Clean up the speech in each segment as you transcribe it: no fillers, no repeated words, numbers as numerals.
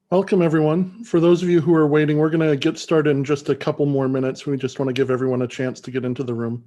Welcome, everyone. For those of you who are waiting, we're going to get started in just a couple more minutes. We just want to give everyone a chance to get into the room.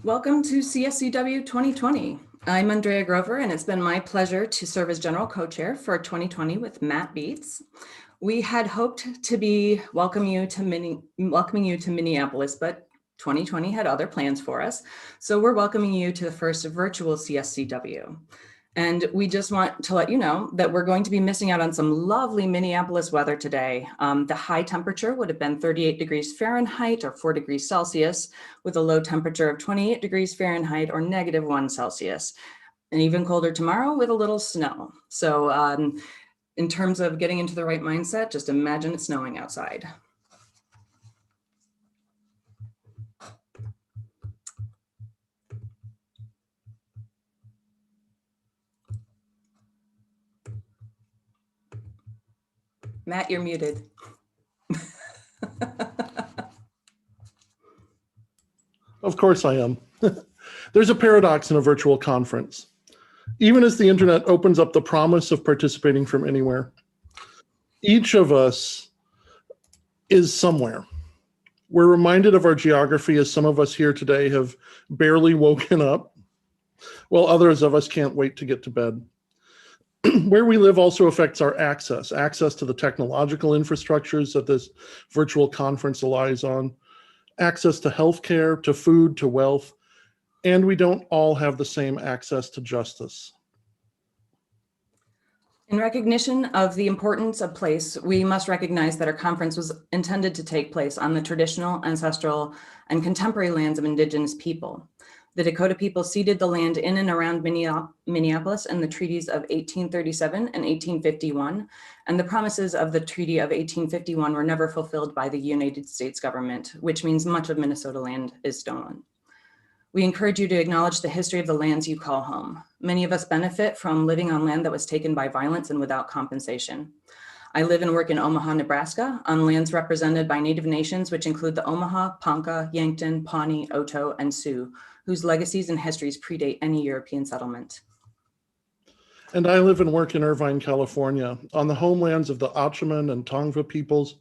Welcome to CSCW 2020. I'm Andrea Grover, and it's been my pleasure to serve as General Co-Chair for 2020 with Matt Beets. We had hoped to be welcoming you to Minneapolis, but 2020 had other plans for us. So we're welcoming you to the first virtual CSCW. And we just want to let you know that we're going to be missing out on some lovely Minneapolis weather today. The high temperature would have been 38 degrees Fahrenheit or 4 degrees Celsius, with a low temperature of 28 degrees Fahrenheit or -1 Celsius. And even colder tomorrow with a little snow. So in terms of getting into the right mindset, just imagine it snowing outside. Matt, you're muted. Of course I am. There's a paradox in a virtual conference. Even as the internet opens up the promise of participating from anywhere, each of us is somewhere. We're reminded of our geography as some of us here today have barely woken up, while others of us can't wait to get to bed. Where we live also affects our access to the technological infrastructures that this virtual conference relies on, access to healthcare, to food, to wealth, and we don't all have the same access to justice. In recognition of the importance of place, we must recognize that our conference was intended to take place on the traditional, ancestral, and contemporary lands of Indigenous people. The Dakota people ceded the land in and around Minneapolis in the treaties of 1837 and 1851, and the promises of the Treaty of 1851 were never fulfilled by the United States government, which means much of Minnesota land is stolen. We encourage you to acknowledge the history of the lands you call home. Many of us benefit from living on land that was taken by violence and without compensation. I live and work in Omaha, Nebraska, on lands represented by Native nations, which include the Omaha, Ponca, Yankton, Pawnee, Oto, and Sioux, whose legacies and histories predate any European settlement. And I live and work in Irvine, California, on the homelands of the Achaman and Tongva peoples,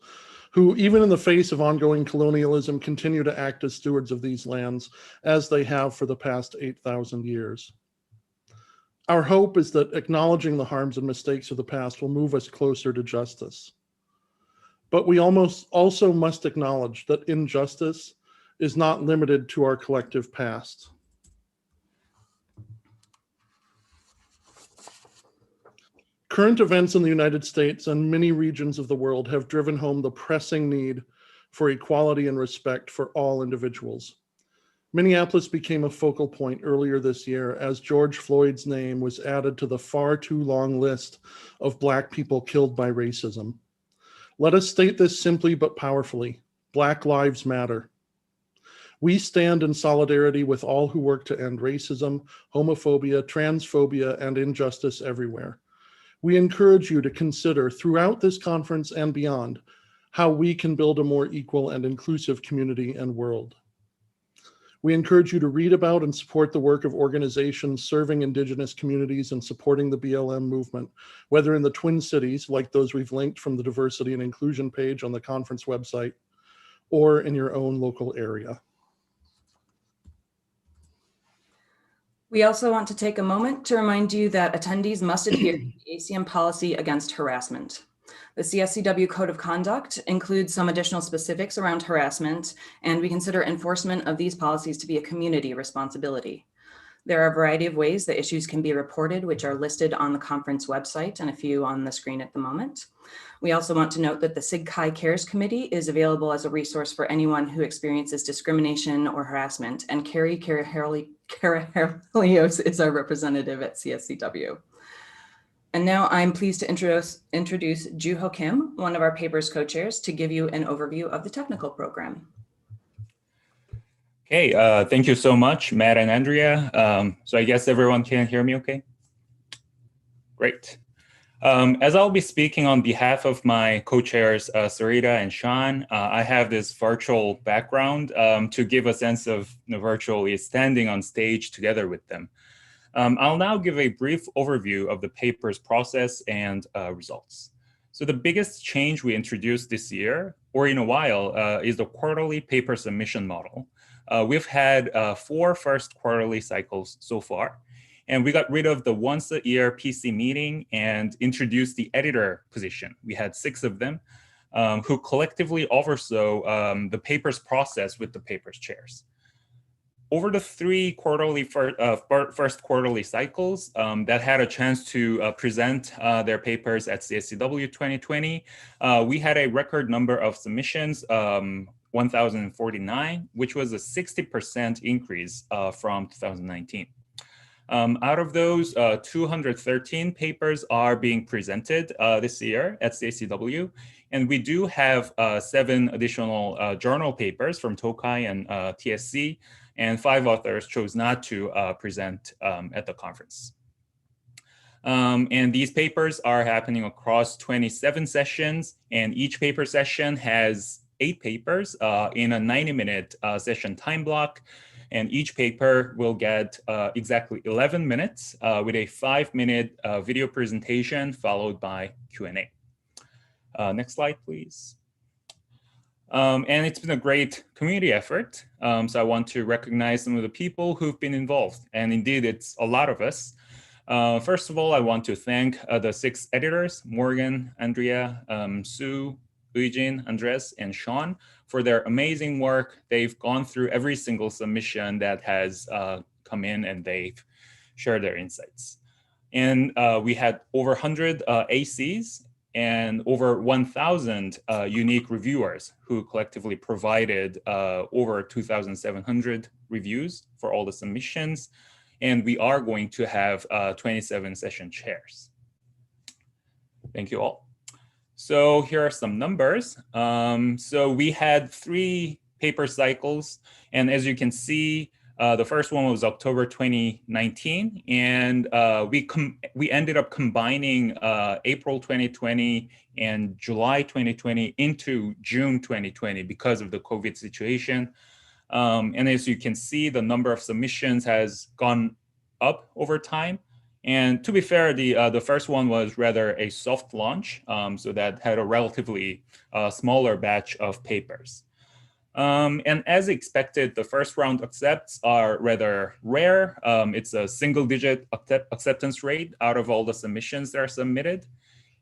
who, even in the face of ongoing colonialism, continue to act as stewards of these lands as they have for the past 8,000 years. Our hope is that acknowledging the harms and mistakes of the past will move us closer to justice. But we also must acknowledge that injustice is not limited to our collective past. Current events in the United States and many regions of the world have driven home the pressing need for equality and respect for all individuals. Minneapolis became a focal point earlier this year as George Floyd's name was added to the far too long list of Black people killed by racism. Let us state this simply but powerfully: Black lives matter. We stand in solidarity with all who work to end racism, homophobia, transphobia, and injustice everywhere. We encourage you to consider throughout this conference and beyond how we can build a more equal and inclusive community and world. We encourage you to read about and support the work of organizations serving Indigenous communities and supporting the BLM movement, whether in the Twin Cities, like those we've linked from the Diversity and Inclusion page on the conference website, or in your own local area. We also want to take a moment to remind you that attendees must adhere to the ACM policy against harassment. The CSCW Code of Conduct includes some additional specifics around harassment, and we consider enforcement of these policies to be a community responsibility. There are a variety of ways that issues can be reported, which are listed on the conference website and a few on the screen at the moment. We also want to note that the Sig Chi Cares Committee is available as a resource for anyone who experiences discrimination or harassment, and Carrie Carahelios is our representative at CSCW. And now I'm pleased to introduce Juho Kim, one of our paper's co-chairs, to give you an overview of the technical program. Okay, thank you so much, Matt and Andrea. So I guess everyone can hear me okay? Great. As I'll be speaking on behalf of my co-chairs, Sarita and Sean, I have this virtual background to give a sense of virtually standing on stage together with them. I'll now give a brief overview of the paper's process and results. So the biggest change we introduced this year, or in a while, is the quarterly paper submission model. We've had 4 first quarterly cycles so far, and we got rid of the once a year PC meeting and introduced the editor position. We had 6 of them who collectively oversaw the paper's process with the paper's chairs. Over the 3 quarterly first quarterly cycles that had a chance to present their papers at CSCW 2020, we had a record number of submissions, 1,049, which was a 60% increase from 2019. Out of those, 213 papers are being presented this year at CSCW, and we do have 7 additional journal papers from Tokai and TSC, and 5 authors chose not to present at the conference. And these papers are happening across 27 sessions, and each paper session has 8 papers in a 90-minute session time block. And each paper will get exactly 11 minutes with a 5-minute video presentation followed by Q&A. Next slide, please. And it's been a great community effort. So I want to recognize some of the people who've been involved. And indeed, it's a lot of us. First of all, I want to thank the 6 editors, Morgan, Andrea, Sue, Eugene, Andres, and Sean, for their amazing work. They've gone through every single submission that has come in, and they've shared their insights. And we had over 100 ACs and over 1,000 unique reviewers who collectively provided over 2,700 reviews for all the submissions. And we are going to have 27 session chairs. Thank you all. So here are some numbers. So we had 3 paper cycles, and as you can see, the first one was October 2019, and we ended up combining April 2020 and July 2020 into June 2020 because of the COVID situation. And as you can see, the number of submissions has gone up over time. And to be fair, the first one was rather a soft launch, so that had a relatively smaller batch of papers. And as expected, the first round accepts are rather rare. It's a single-digit acceptance rate out of all the submissions that are submitted.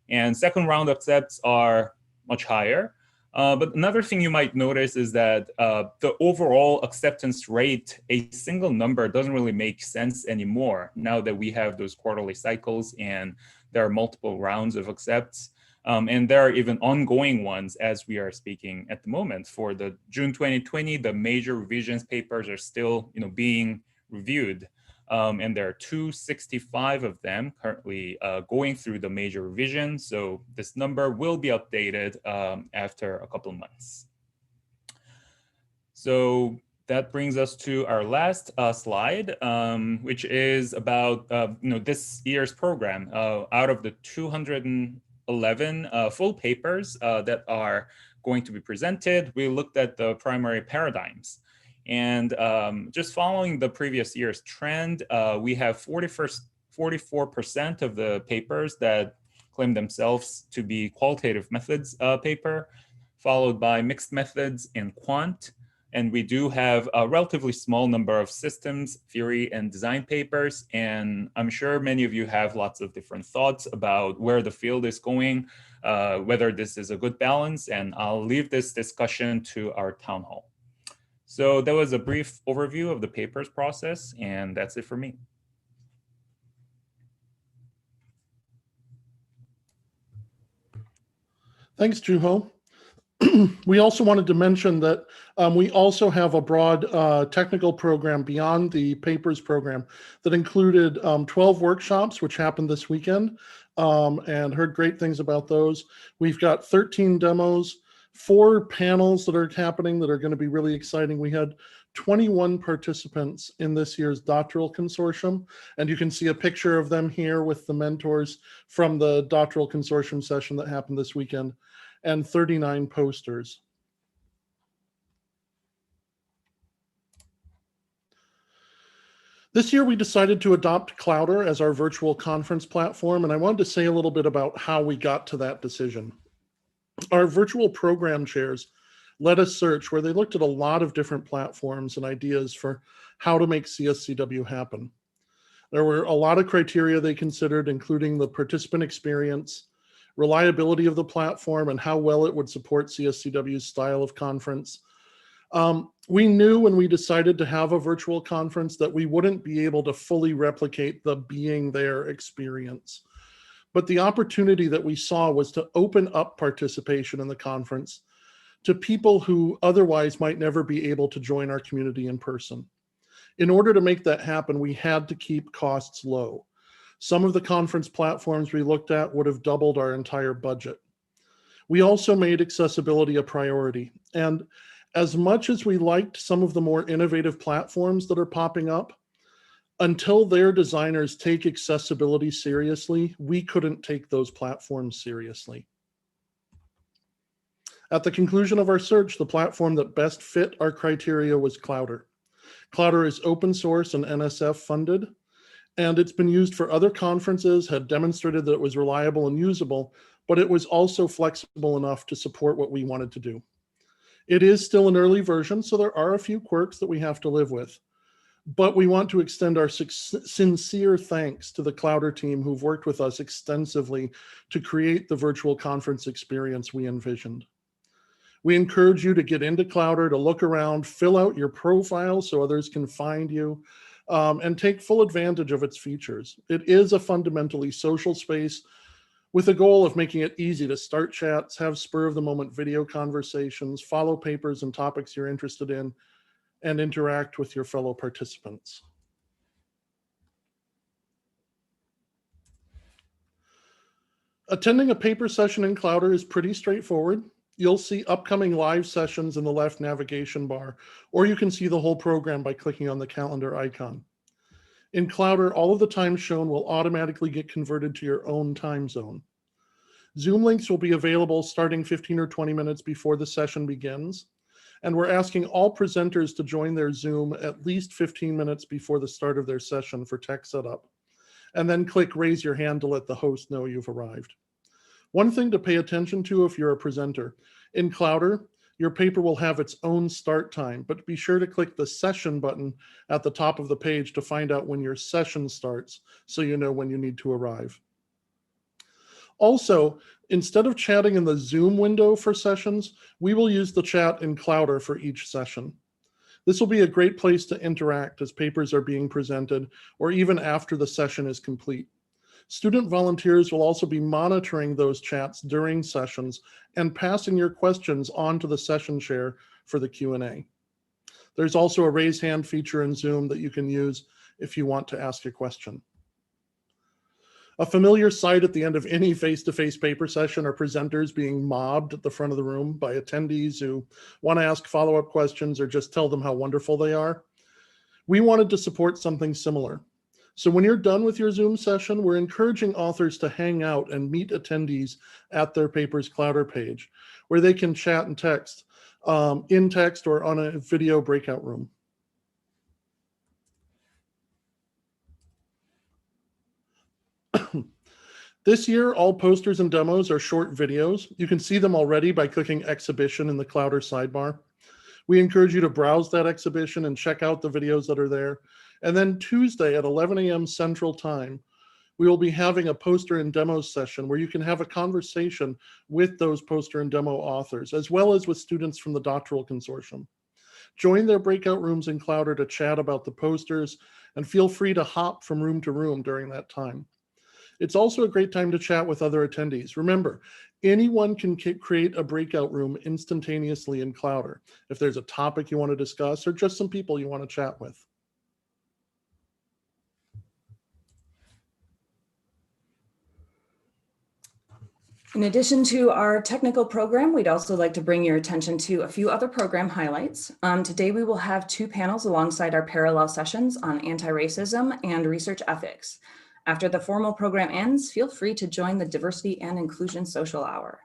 And second round accepts are much higher. But another thing you might notice is that the overall acceptance rate, a single number, doesn't really make sense anymore now that we have those quarterly cycles and there are multiple rounds of accepts. And there are even ongoing ones as we are speaking at the moment. For the June 2020, the major revisions papers are still being reviewed. And there are 265 of them currently going through the major revision. So this number will be updated after a couple of months. So that brings us to our last slide, which is about this year's program. Out of the 211 full papers that are going to be presented, we looked at the primary paradigms. And just following the previous year's trend, we have 44% of the papers that claim themselves to be qualitative methods paper, followed by mixed methods and quant. And we do have a relatively small number of systems, theory, and design papers. And I'm sure many of you have lots of different thoughts about where the field is going, whether this is a good balance. And I'll leave this discussion to our town hall. So that was a brief overview of the papers process, and that's it for me. Thanks, Juho. We also wanted to mention that we also have a broad technical program beyond the papers program that included 12 workshops, which happened this weekend, and heard great things about those. We've got 13 demos, 4 panels that are happening that are going to be really exciting. We had 21 participants in this year's doctoral consortium, and you can see a picture of them here with the mentors from the doctoral consortium session that happened this weekend, and 39 posters. This year we decided to adopt Clowder as our virtual conference platform, and I wanted to say a little bit about how we got to that decision. Our virtual program chairs led a search where they looked at a lot of different platforms and ideas for how to make CSCW happen. There were a lot of criteria they considered, including the participant experience, reliability of the platform, and how well it would support CSCW's style of conference. We knew when we decided to have a virtual conference that we wouldn't be able to fully replicate the being there experience. But the opportunity that we saw was to open up participation in the conference to people who otherwise might never be able to join our community in person. In order to make that happen, we had to keep costs low. Some of the conference platforms we looked at would have doubled our entire budget. We also made accessibility a priority. And as much as we liked some of the more innovative platforms that are popping up, until their designers take accessibility seriously, we couldn't take those platforms seriously. At the conclusion of our search, the platform that best fit our criteria was Clowder. Clowder is open source and NSF funded, and it's been used for other conferences, had demonstrated that it was reliable and usable, but it was also flexible enough to support what we wanted to do. It is still an early version, so there are a few quirks that we have to live with. But we want to extend our sincere thanks to the Clowder team who've worked with us extensively to create the virtual conference experience we envisioned. We encourage you to get into Clowder, to look around, fill out your profile so others can find you, and take full advantage of its features. It is a fundamentally social space with a goal of making it easy to start chats, have spur-of-the-moment video conversations, follow papers and topics you're interested in, and interact with your fellow participants. Attending a paper session in Clowder is pretty straightforward. You'll see upcoming live sessions in the left navigation bar, or you can see the whole program by clicking on the calendar icon. In Clowder, all of the times shown will automatically get converted to your own time zone. Zoom links will be available starting 15 or 20 minutes before the session begins. And we're asking all presenters to join their Zoom at least 15 minutes before the start of their session for tech setup. and then click raise your hand to let the host know you've arrived. One thing to pay attention to if you're a presenter, in Clowder, your paper will have its own start time, but be sure to click the session button at the top of the page to find out when your session starts so you know when you need to arrive. Also, instead of chatting in the Zoom window for sessions, we will use the chat in Clowder for each session. This will be a great place to interact as papers are being presented or even after the session is complete. Student volunteers will also be monitoring those chats during sessions and passing your questions on to the session chair for the Q&A. There's also a raise hand feature in Zoom that you can use if you want to ask a question. A familiar sight at the end of any face-to-face paper session are presenters being mobbed at the front of the room by attendees who want to ask follow-up questions or just tell them how wonderful they are. We wanted to support something similar. So when you're done with your Zoom session, we're encouraging authors to hang out and meet attendees at their paper's Clowder page, where they can chat and text, in text or on a video breakout room. This year, all posters and demos are short videos. You can see them already by clicking Exhibition in the Clowder sidebar. We encourage you to browse that exhibition and check out the videos that are there. And then Tuesday at 11 a.m. Central Time, we will be having a poster and demo session where you can have a conversation with those poster and demo authors, as well as with students from the doctoral consortium. Join their breakout rooms in Clowder to chat about the posters, and feel free to hop from room to room during that time. It's also a great time to chat with other attendees. Remember, anyone can create a breakout room instantaneously in Clowder if there's a topic you want to discuss or just some people you want to chat with. In addition to our technical program, we'd also like to bring your attention to a few other program highlights. Today, we will have 2 panels alongside our parallel sessions on anti-racism and research ethics. After the formal program ends, feel free to join the Diversity and Inclusion Social Hour.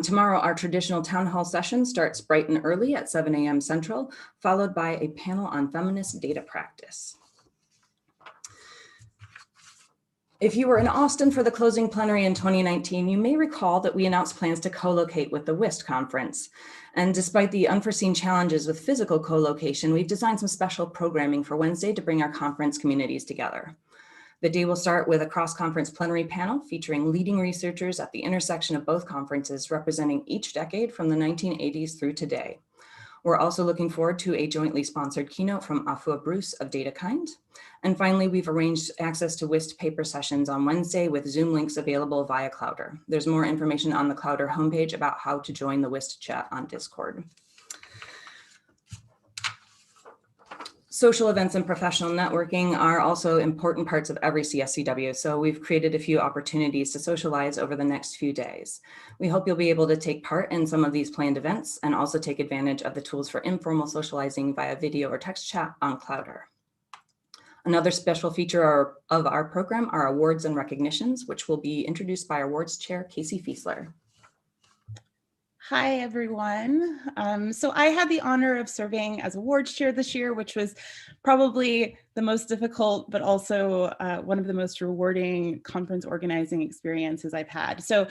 Tomorrow, our traditional town hall session starts bright and early at 7 a.m. Central, followed by a panel on feminist data practice. If you were in Austin for the closing plenary in 2019, you may recall that we announced plans to co-locate with the WIST conference. And despite the unforeseen challenges with physical co-location, we've designed some special programming for Wednesday to bring our conference communities together. The day will start with a cross-conference plenary panel featuring leading researchers at the intersection of both conferences, representing each decade from the 1980s through today. We're also looking forward to a jointly sponsored keynote from Afua Bruce of DataKind. And finally, we've arranged access to WIST paper sessions on Wednesday with Zoom links available via Clowder. There's more information on the Clowder homepage about how to join the WIST chat on Discord. Social events and professional networking are also important parts of every CSCW, so we've created a few opportunities to socialize over the next few days. We hope you'll be able to take part in some of these planned events and also take advantage of the tools for informal socializing via video or text chat on Clowder. Another special feature of our program are awards and recognitions, which will be introduced by our awards chair, Casey Fiesler. Hi, everyone. So I had the honor of serving as awards chair this year, which was probably the most difficult, but also one of the most rewarding conference organizing experiences I've had. So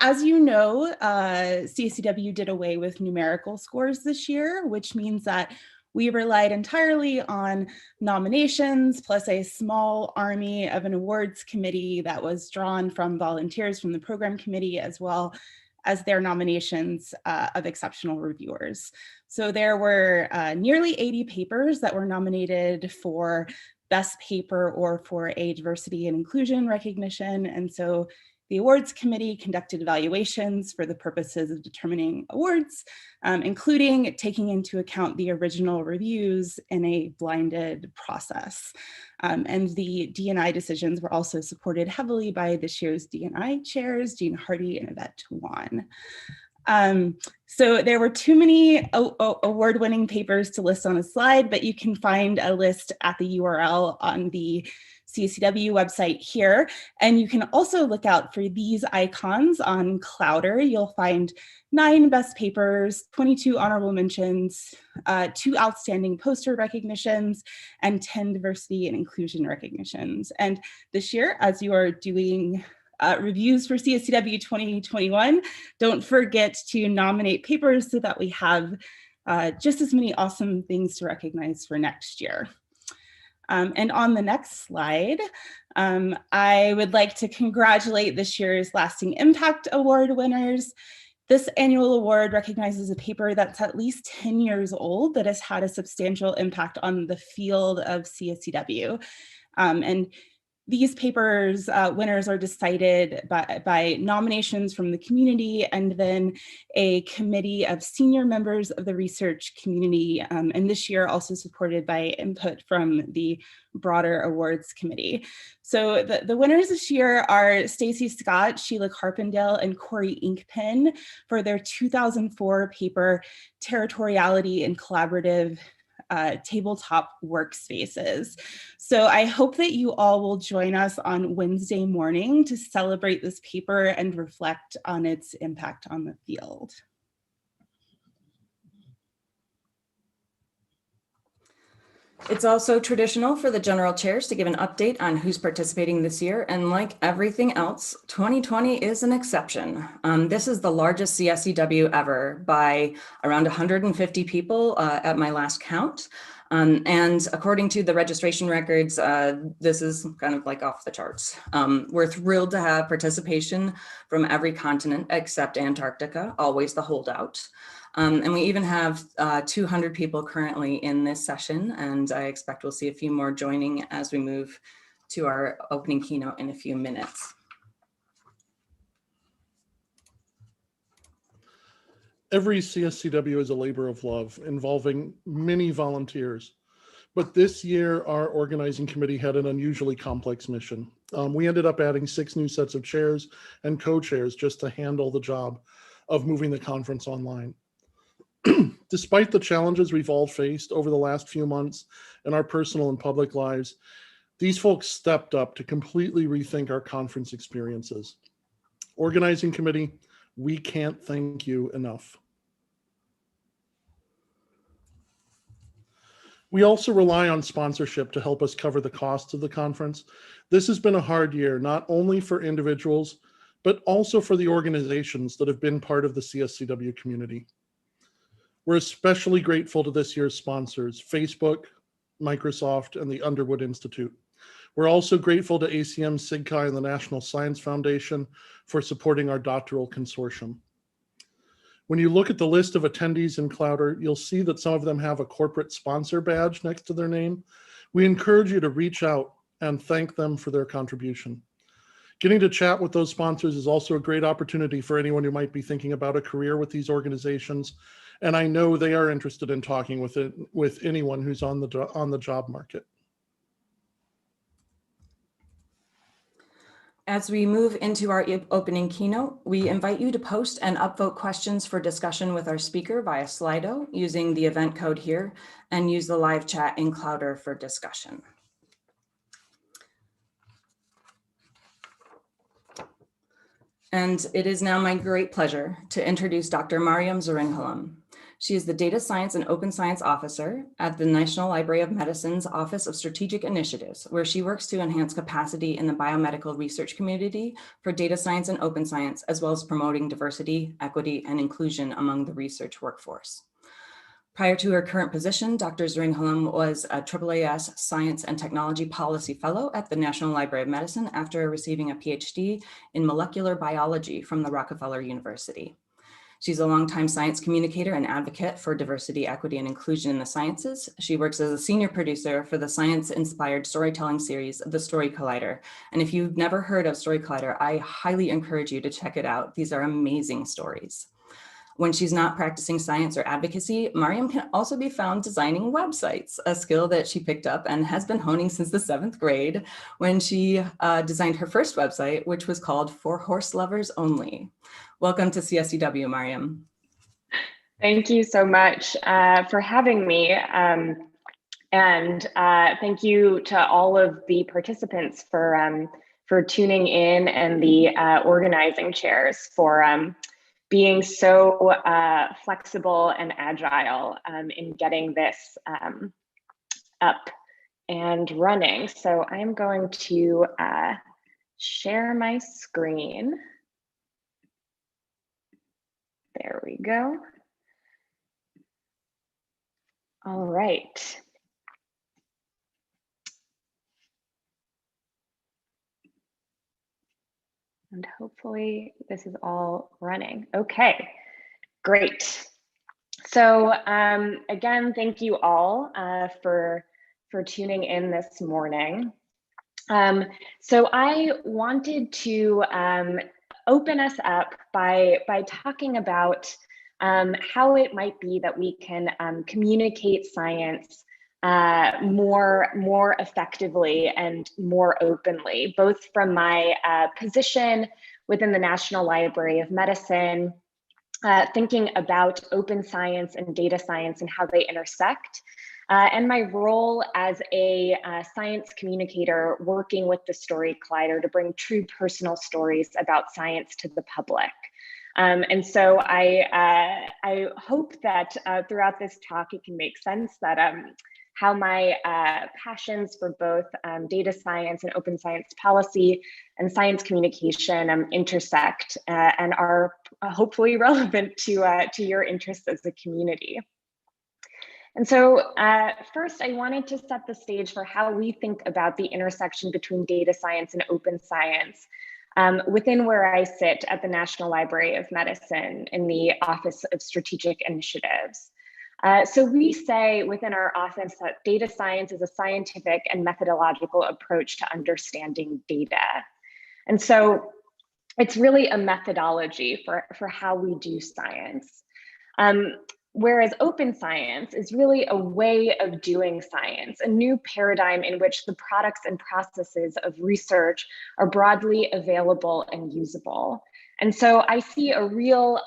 as you know, CSCW did away with numerical scores this year, which means that we relied entirely on nominations plus a small army of an awards committee that was drawn from volunteers from the program committee, as well as their nominations of exceptional reviewers. So there were nearly 80 papers that were nominated for best paper or for a diversity and inclusion recognition. And so the awards committee conducted evaluations for the purposes of determining awards, including taking into account the original reviews in a blinded process. And the D&I decisions were also supported heavily by this year's D&I chairs, Jean Hardy and Yvette Wan. So there were too many award-winning papers to list on a slide, but you can find a list at the URL on the CSCW website here. And you can also look out for these icons on Clowder. You'll find 9 best papers, 22 honorable mentions, 2 outstanding poster recognitions, and 10 diversity and inclusion recognitions. And this year, as you are doing reviews for CSCW 2021, don't forget to nominate papers so that we have just as many awesome things to recognize for next year. And on the next slide, I would like to congratulate this year's Lasting Impact Award winners. This annual award recognizes a paper that's at least 10 years old that has had a substantial impact on the field of CSCW. And these papers winners are decided by nominations from the community and then a committee of senior members of the research community, and this year also supported by input from the broader awards committee. So the winners this year are Stacy Scott, Sheila Carpendale, and Corey Inkpen for their 2004 paper, Territoriality in Collaborative Tabletop Workspaces. So I hope that you all will join us on Wednesday morning to celebrate this paper and reflect on its impact on the field. It's also traditional for the general chairs to give an update on who's participating this year. And like everything else, 2020 is an exception. This is the largest CSCW ever by around 150 people at my last count. And according to the registration records, this is kind of like off the charts. We're thrilled to have participation from every continent except Antarctica, always the holdout. And we even have 200 people currently in this session, and I expect we'll see a few more joining as we move to our opening keynote in a few minutes. Every CSCW is a labor of love involving many volunteers. But this year, our organizing committee had an unusually complex mission. We ended up adding 6 new sets of chairs and co-chairs just to handle the job of moving the conference online. Despite the challenges we've all faced over the last few months in our personal and public lives, these folks stepped up to completely rethink our conference experiences. Organizing committee, we can't thank you enough. We also rely on sponsorship to help us cover the costs of the conference. This has been a hard year, not only for individuals, but also for the organizations that have been part of the CSCW community. We're especially grateful to this year's sponsors, Facebook, Microsoft, and the Underwood Institute. We're also grateful to ACM, SIGCHI, and the National Science Foundation for supporting our doctoral consortium. When you look at the list of attendees in Clowder, you'll see that some of them have a corporate sponsor badge next to their name. We encourage you to reach out and thank them for their contribution. Getting to chat with those sponsors is also a great opportunity for anyone who might be thinking about a career with these organizations. And I know they are interested in talking with anyone who's on the job market. As we move into our opening keynote, we invite you to post and upvote questions for discussion with our speaker via Slido using the event code here, and use the live chat in Clowder for discussion. And it is now my great pleasure to introduce Dr. Maryam Zaringhalam. She is the Data Science and Open Science Officer at the National Library of Medicine's Office of Strategic Initiatives, where she works to enhance capacity in the biomedical research community for data science and open science, as well as promoting diversity, equity, and inclusion among the research workforce. Prior to her current position, Dr. Zaringhalam was a AAAS Science and Technology Policy Fellow at the National Library of Medicine after receiving a PhD in molecular biology from the Rockefeller University. She's a longtime science communicator and advocate for diversity, equity, and inclusion in the sciences. She works as a senior producer for the science-inspired storytelling series, The Story Collider. And if you've never heard of Story Collider, I highly encourage you to check it out. These are amazing stories. When she's not practicing science or advocacy, Maryam can also be found designing websites, a skill that she picked up and has been honing since the 7th grade when she designed her first website, which was called For Horse Lovers Only. Welcome to CSCW, Maryam. Thank you so much for having me. And And thank you to all of the participants for tuning in, and the organizing chairs for being so flexible and agile in getting this up and running. So I'm going to share my screen. There we go. All right. And hopefully this is all running. Okay, great. So again, thank you all for tuning in this morning. So I wanted to open us up by talking about how it might be that we can communicate science more effectively and more openly, both from my position within the National Library of Medicine, thinking about open science and data science and how they intersect, and my role as a science communicator working with the Story Collider to bring true personal stories about science to the public. And so I hope that throughout this talk it can make sense that how my passions for both data science and open science policy and science communication intersect and are hopefully relevant to your interests as a community. And so first, I wanted to set the stage for how we think about the intersection between data science and open science within where I sit at the National Library of Medicine in the Office of Strategic Initiatives. So we say within our office that data science is a scientific and methodological approach to understanding data. And so it's really a methodology for how we do science. Whereas open science is really a way of doing science, a new paradigm in which the products and processes of research are broadly available and usable. And so I see a real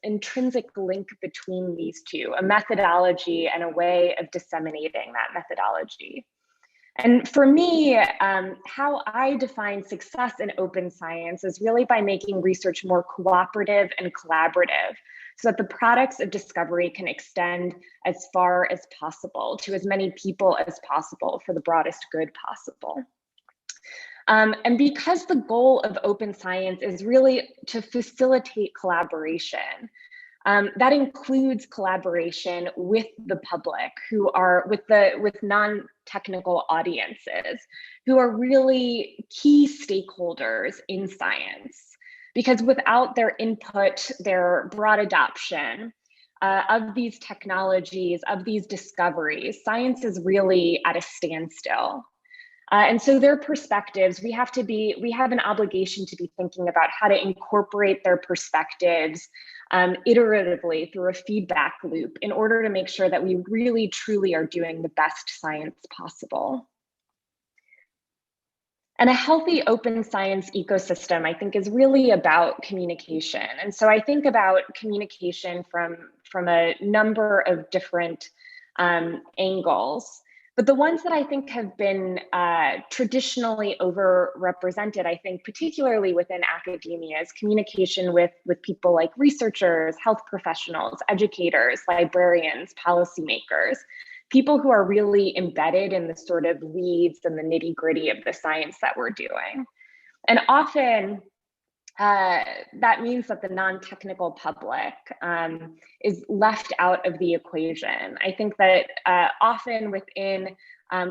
intrinsic link between these two, a methodology and a way of disseminating that methodology. And for me, how I define success in open science is really by making research more cooperative and collaborative, so that the products of discovery can extend as far as possible to as many people as possible for the broadest good possible. And because the goal of open science is really to facilitate collaboration, that includes collaboration with the public, who are with non-technical audiences, who are really key stakeholders in science. Because without their input, their broad adoption of these technologies, of these discoveries, science is really at a standstill. And so their perspectives, we have an obligation to be thinking about how to incorporate their perspectives iteratively through a feedback loop in order to make sure that we really truly are doing the best science possible. And a healthy open science ecosystem, I think, is really about communication. And so I think about communication from a number of different angles. But the ones that I think have been traditionally overrepresented, I think, particularly within academia, is communication with people like researchers, health professionals, educators, librarians, policymakers, people who are really embedded in the sort of weeds and the nitty-gritty of the science that we're doing. And often that means that the non-technical public is left out of the equation. I think that often within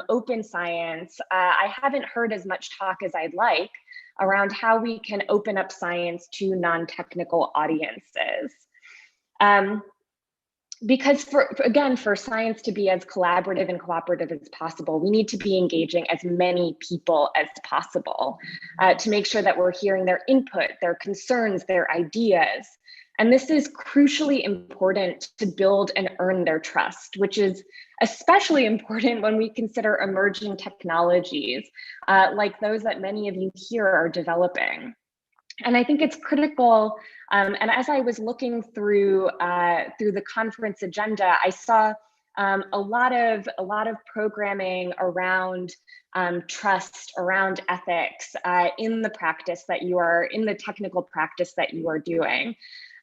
open science, I haven't heard as much talk as I'd like around how we can open up science to non-technical audiences. Because for science to be as collaborative and cooperative as possible, we need to be engaging as many people as possible to make sure that we're hearing their input, their concerns, their ideas. And this is crucially important to build and earn their trust, which is especially important when we consider emerging technologies like those that many of you here are developing. And I think it's critical, and as I was looking through the conference agenda, I saw a lot of programming around trust, around ethics in the practice that you are, in the technical practice that you are doing.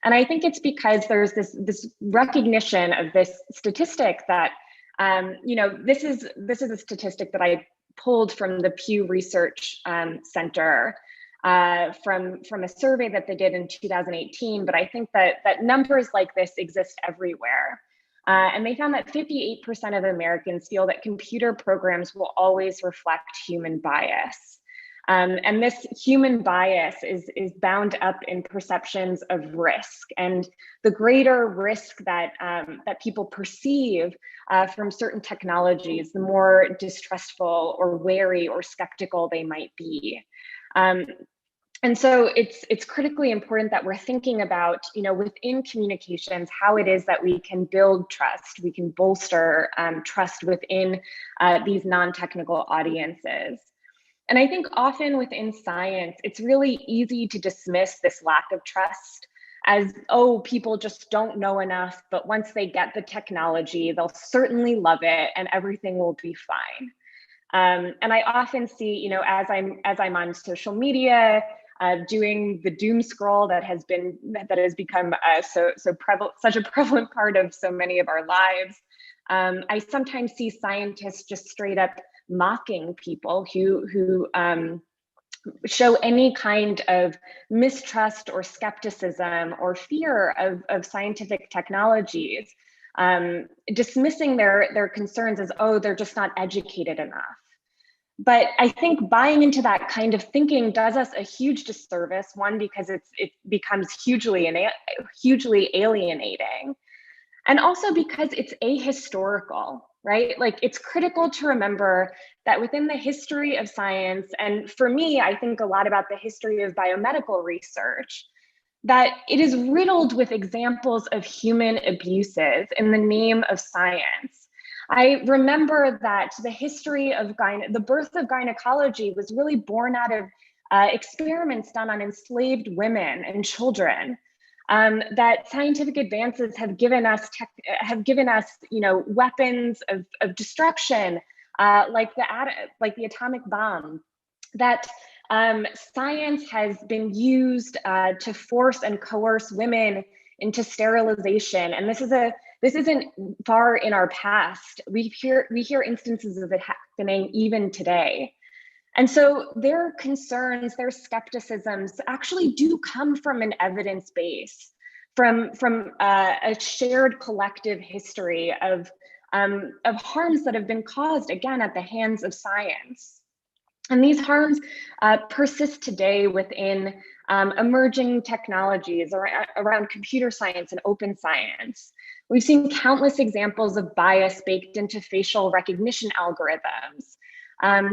And I think it's because there's this recognition of this statistic that, this is a statistic that I pulled from the Pew Research Center from a survey that they did in 2018. But I think that numbers like this exist everywhere. And they found that 58% of Americans feel that computer programs will always reflect human bias. And this human bias is bound up in perceptions of risk, and the greater risk that people perceive from certain technologies, the more distrustful or wary or skeptical they might be. And so it's critically important that we're thinking about, within communications, how it is that we can build trust, we can bolster trust within these non-technical audiences. And I think often within science, it's really easy to dismiss this lack of trust as, oh, people just don't know enough, but once they get the technology, they'll certainly love it and everything will be fine. And I often see, as I'm on social media, doing the doom scroll that has become such a prevalent part of so many of our lives. I sometimes see scientists just straight up mocking people who show any kind of mistrust or skepticism or fear of scientific technologies, dismissing their concerns as, oh, they're just not educated enough. But I think buying into that kind of thinking does us a huge disservice. One, because it becomes hugely alienating, and also because it's ahistorical, right? Like, it's critical to remember that within the history of science, and for me, I think a lot about the history of biomedical research, that it is riddled with examples of human abuses in the name of science. I remember that the history of the birth of gynecology was really born out of experiments done on enslaved women and children. That scientific advances have given us weapons of destruction, like the atomic bomb. That science has been used to force and coerce women into sterilization, and this isn't far in our past. We hear instances of it happening even today. And so their concerns, their skepticisms actually do come from an evidence base, from a shared collective history of harms that have been caused, again, at the hands of science. And these harms persist today within emerging technologies around computer science and open science. We've seen countless examples of bias baked into facial recognition algorithms.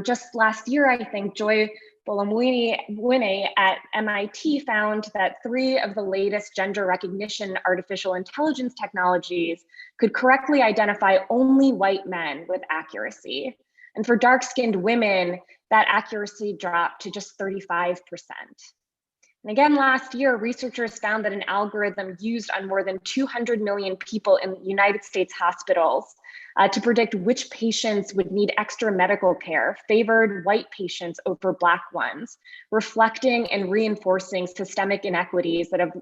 Just last year, I think Joy Buolamwini at MIT found that 3 of the latest gender recognition artificial intelligence technologies could correctly identify only white men with accuracy. And for dark-skinned women, that accuracy dropped to just 35%. And again, last year, researchers found that an algorithm used on more than 200 million people in United States hospitals to predict which patients would need extra medical care favored white patients over Black ones, reflecting and reinforcing systemic inequities that have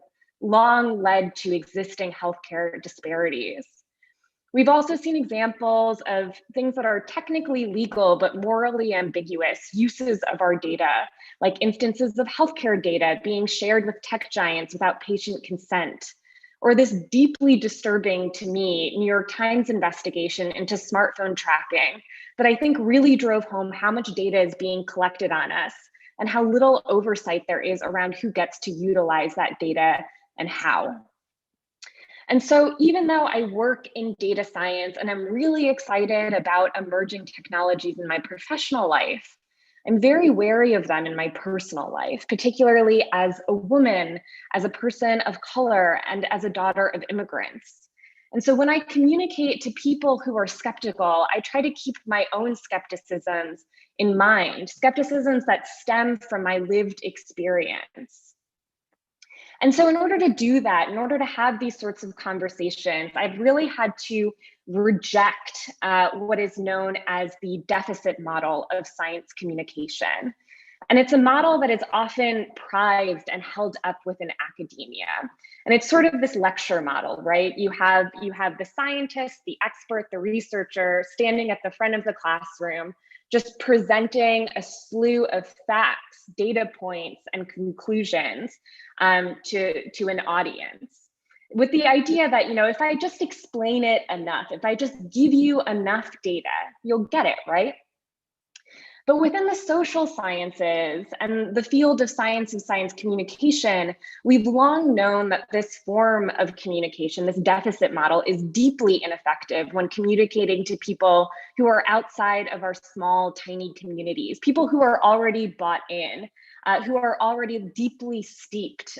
long led to existing healthcare disparities. We've also seen examples of things that are technically legal but morally ambiguous uses of our data, like instances of healthcare data being shared with tech giants without patient consent, or this deeply disturbing, to me, New York Times investigation into smartphone tracking that I think really drove home how much data is being collected on us and how little oversight there is around who gets to utilize that data and how. And so even though I work in data science and I'm really excited about emerging technologies in my professional life, I'm very wary of them in my personal life, particularly as a woman, as a person of color, and as a daughter of immigrants. And so when I communicate to people who are skeptical, I try to keep my own skepticisms in mind, skepticisms that stem from my lived experience. And so in order to do that, in order to have these sorts of conversations, I've really had to reject what is known as the deficit model of science communication. And it's a model that is often prized and held up within academia. And it's sort of this lecture model, right? You have the scientist, the expert, the researcher standing at the front of the classroom, just presenting a slew of facts, data points, and conclusions to an audience, with the idea that, if I just explain it enough, if I just give you enough data, you'll get it, right? But within the social sciences and the field of science and science communication, we've long known that this form of communication, this deficit model, is deeply ineffective when communicating to people who are outside of our small, tiny communities, people who are already bought in, who are already deeply steeped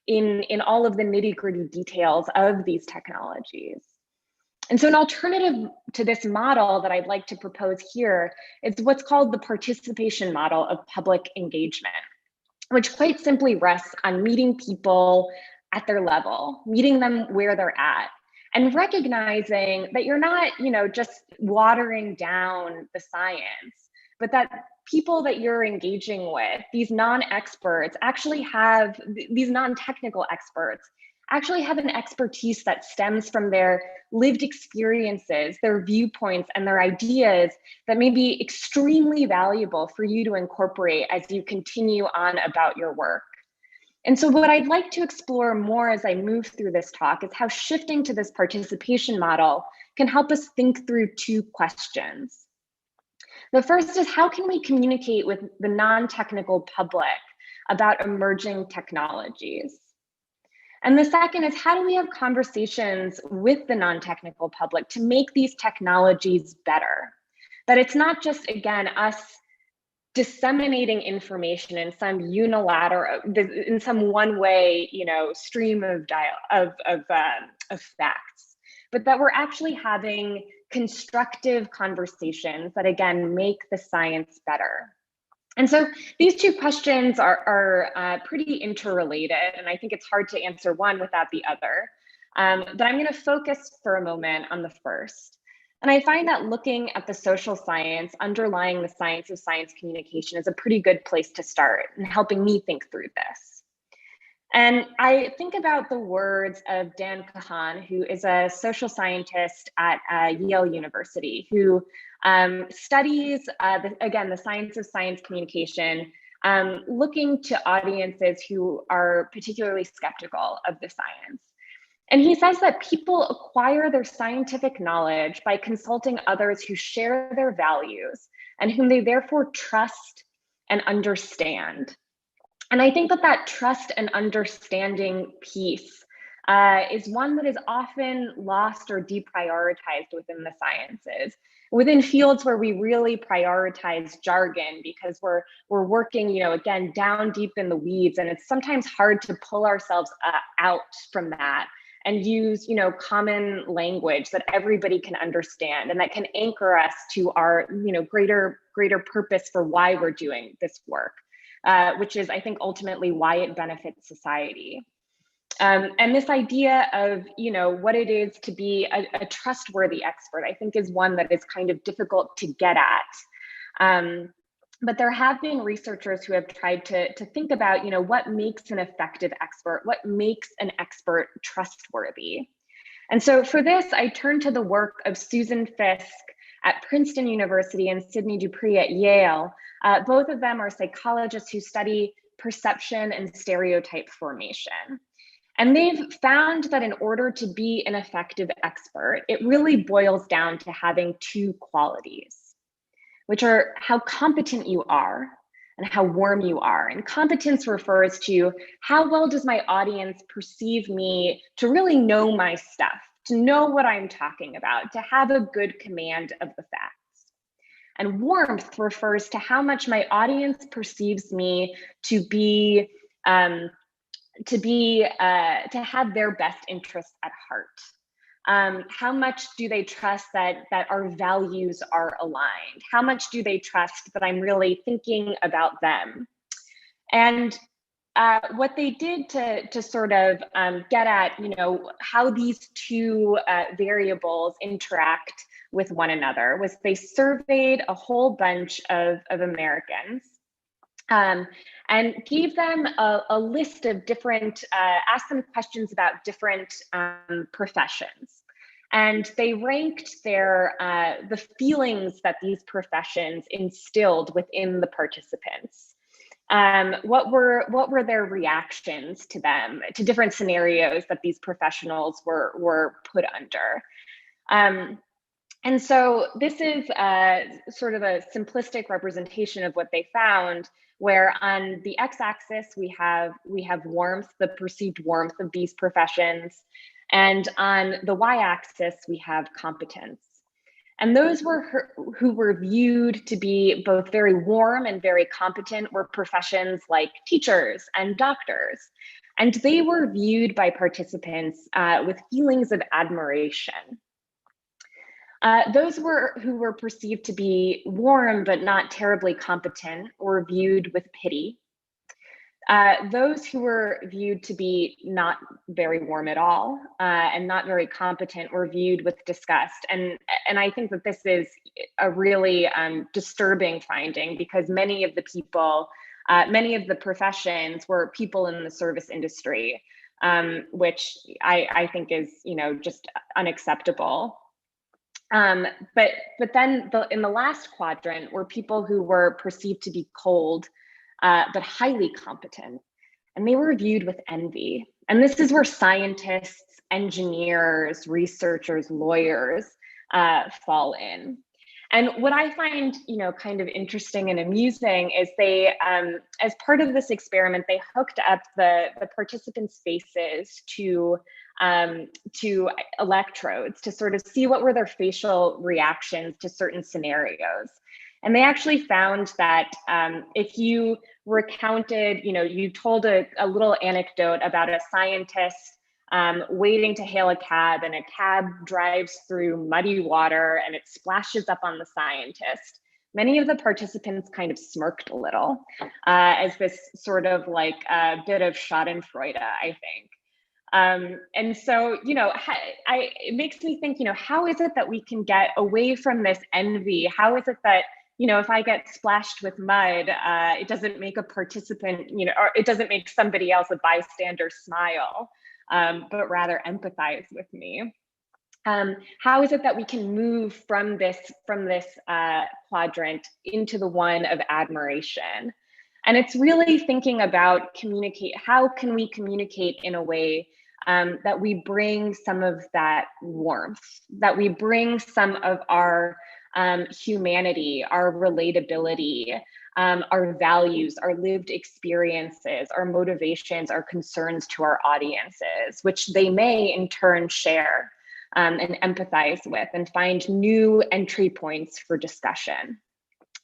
in all of the nitty-gritty details of these technologies. And so an alternative to this model that I'd like to propose here is what's called the participation model of public engagement, which quite simply rests on meeting people at their level, meeting them where they're at, and recognizing that you're not, just watering down the science, but that people that you're engaging with, these non-experts, actually have, these non-technical experts, actually have an expertise that stems from their lived experiences, their viewpoints, and their ideas that may be extremely valuable for you to incorporate as you continue on about your work. And so what I'd like to explore more as I move through this talk is how shifting to this participation model can help us think through two questions. The first is, how can we communicate with the non-technical public about emerging technologies? And the second is, how do we have conversations with the non-technical public to make these technologies better? That it's not just, again, us disseminating information in some unilateral, in some one-way, stream of facts, but that we're actually having constructive conversations that, again, make the science better. And so these two questions are pretty interrelated, and I think it's hard to answer one without the other. But I'm going to focus for a moment on the first. And I find that looking at the social science underlying the science of science communication is a pretty good place to start in helping me think through this. And I think about the words of Dan Kahan, who is a social scientist at Yale University, who studies, the science of science communication, looking to audiences who are particularly skeptical of the science. And he says that people acquire their scientific knowledge by consulting others who share their values and whom they therefore trust and understand. And I think that trust and understanding piece is one that is often lost or deprioritized within the sciences, within fields where we really prioritize jargon because we're working, again, down deep in the weeds, and it's sometimes hard to pull ourselves out from that and use, common language that everybody can understand and that can anchor us to our, greater purpose for why we're doing this work. Which is, I think, ultimately why it benefits society. And this idea of, what it is to be a trustworthy expert, I think is one that is kind of difficult to get at. But there have been researchers who have tried to think about, what makes an effective expert, what makes an expert trustworthy. And so for this, I turn to the work of Susan Fiske at Princeton University and Sidney Dupree at Yale. Both of them are psychologists who study perception and stereotype formation. And they've found that in order to be an effective expert, it really boils down to having two qualities, which are how competent you are and how warm you are. And competence refers to how well does my audience perceive me to really know my stuff, to know what I'm talking about, to have a good command of the facts. And warmth refers to how much my audience perceives me to have their best interests at heart. How much do they trust that our values are aligned? How much do they trust that I'm really thinking about them? And what they did to sort of get at, how these two variables interact with one another was they surveyed a whole bunch of Americans and gave them a list of different, asked them questions about different professions. And they ranked the feelings that these professions instilled within the participants. What were their reactions to them, to different scenarios that these professionals were put under? And so this is sort of a simplistic representation of what they found, where on the x-axis we have warmth, the perceived warmth of these professions, and on the y-axis we have competence. And those who were viewed to be both very warm and very competent were professions like teachers and doctors. And they were viewed by participants with feelings of admiration. Those who were perceived to be warm but not terribly competent were viewed with pity. Those who were viewed to be not very warm at all and not very competent were viewed with disgust. And I think that this is a really disturbing finding, because many of the people, many of the professions were people in the service industry, which I think is, just unacceptable. But then in the last quadrant were people who were perceived to be cold, but highly competent, and they were viewed with envy. And this is where scientists, engineers, researchers, lawyers fall in. And what I find, kind of interesting and amusing is they, as part of this experiment, they hooked up the participants' faces to electrodes to sort of see what were their facial reactions to certain scenarios. And they actually found that if you recounted, you told a little anecdote about a scientist waiting to hail a cab, and a cab drives through muddy water and it splashes up on the scientist, many of the participants kind of smirked a little as this sort of like a bit of schadenfreude, I think. And so, it makes me think, how is it that we can get away from this envy? How is it that, if I get splashed with mud, it doesn't make a participant, or it doesn't make somebody else, a bystander, smile, but rather empathize with me? How is it that we can move from this quadrant into the one of admiration? And it's really thinking about how can we communicate in a way that we bring some of that warmth, that we bring some of our humanity, our relatability, our values, our lived experiences, our motivations, our concerns to our audiences, which they may in turn share and empathize with and find new entry points for discussion.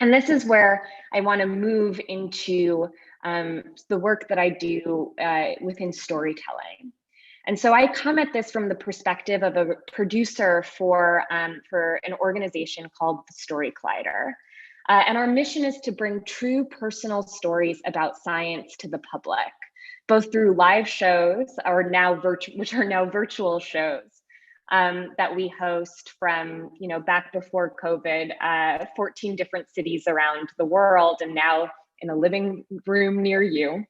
And this is where I want to move into the work that I do within storytelling. And so I come at this from the perspective of a producer for an organization called The Story Collider. And our mission is to bring true personal stories about science to the public, both through live shows, which are now virtual shows that we host from, back before COVID, 14 different cities around the world, and now in a living room near you.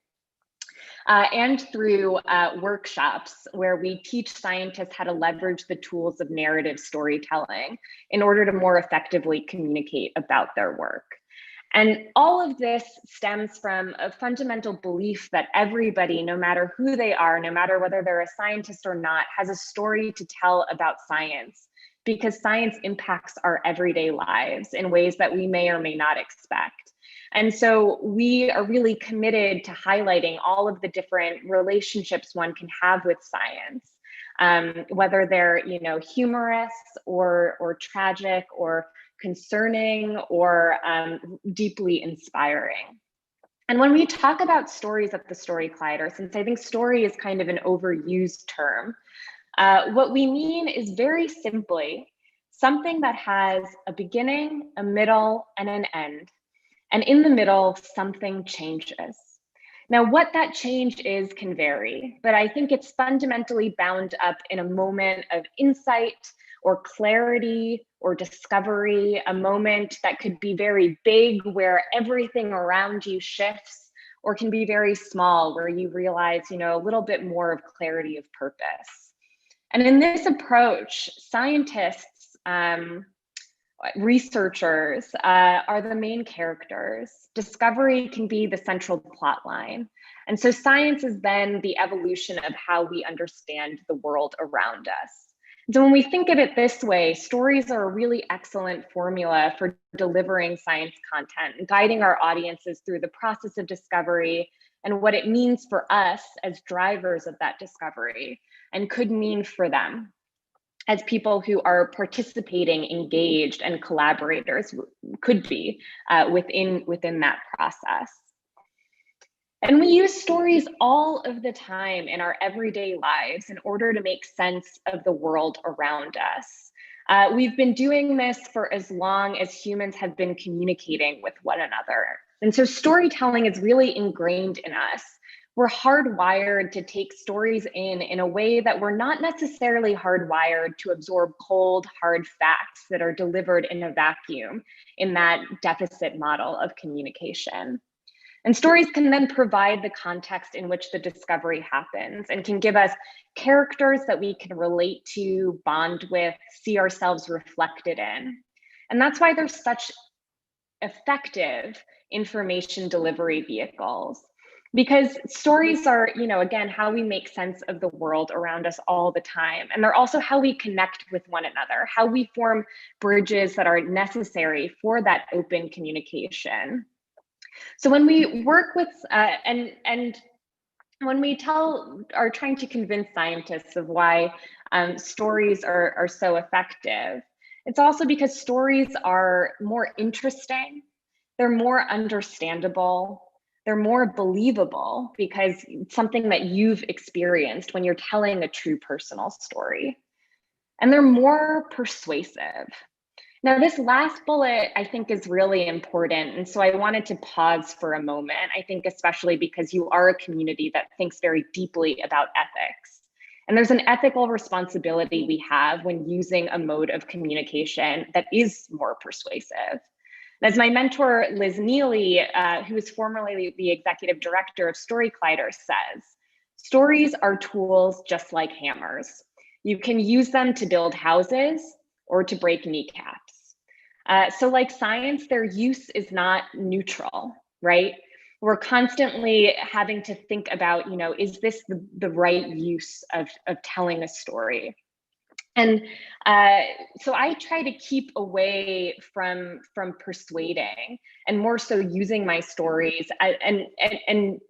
And through workshops where we teach scientists how to leverage the tools of narrative storytelling in order to more effectively communicate about their work. And all of this stems from a fundamental belief that everybody, no matter who they are, no matter whether they're a scientist or not, has a story to tell about science, because science impacts our everyday lives in ways that we may or may not expect. And so we are really committed to highlighting all of the different relationships one can have with science, whether they're, humorous or tragic or concerning or deeply inspiring. And when we talk about stories at the Story Collider, since I think story is kind of an overused term, what we mean is very simply something that has a beginning, a middle, and an end. And in the middle, something changes. Now, what that change is can vary, but I think it's fundamentally bound up in a moment of insight or clarity or discovery, a moment that could be very big where everything around you shifts, or can be very small where you realize, a little bit more of clarity of purpose. And in this approach, scientists, researchers are the main characters. Discovery can be the central plot line. And so science is then the evolution of how we understand the world around us. So when we think of it this way, stories are a really excellent formula for delivering science content and guiding our audiences through the process of discovery and what it means for us as drivers of that discovery and could mean for them as people who are participating, engaged, and collaborators could be within that process. And we use stories all of the time in our everyday lives in order to make sense of the world around us. We've been doing this for as long as humans have been communicating with one another. And so storytelling is really ingrained in us. We're hardwired to take stories in a way that we're not necessarily hardwired to absorb cold, hard facts that are delivered in a vacuum in that deficit model of communication. And stories can then provide the context in which the discovery happens and can give us characters that we can relate to, bond with, see ourselves reflected in. And that's why they're such effective information delivery vehicles. Because stories are, again, how we make sense of the world around us all the time. And they're also how we connect with one another, how we form bridges that are necessary for that open communication. So when we work with, and when we are trying to convince scientists of why stories are so effective, it's also because stories are more interesting, they're more understandable, they're more believable because it's something that you've experienced when you're telling a true personal story. And they're more persuasive. Now, this last bullet, I think, is really important. And so I wanted to pause for a moment, I think, especially because you are a community that thinks very deeply about ethics. And there's an ethical responsibility we have when using a mode of communication that is more persuasive. As my mentor, Liz Neely, who is formerly the executive director of Story Collider, says, stories are tools just like hammers. You can use them to build houses or to break kneecaps. So like science, their use is not neutral, right? We're constantly having to think about, is this the right use of telling a story? And so I try to keep away from persuading and more so using my stories and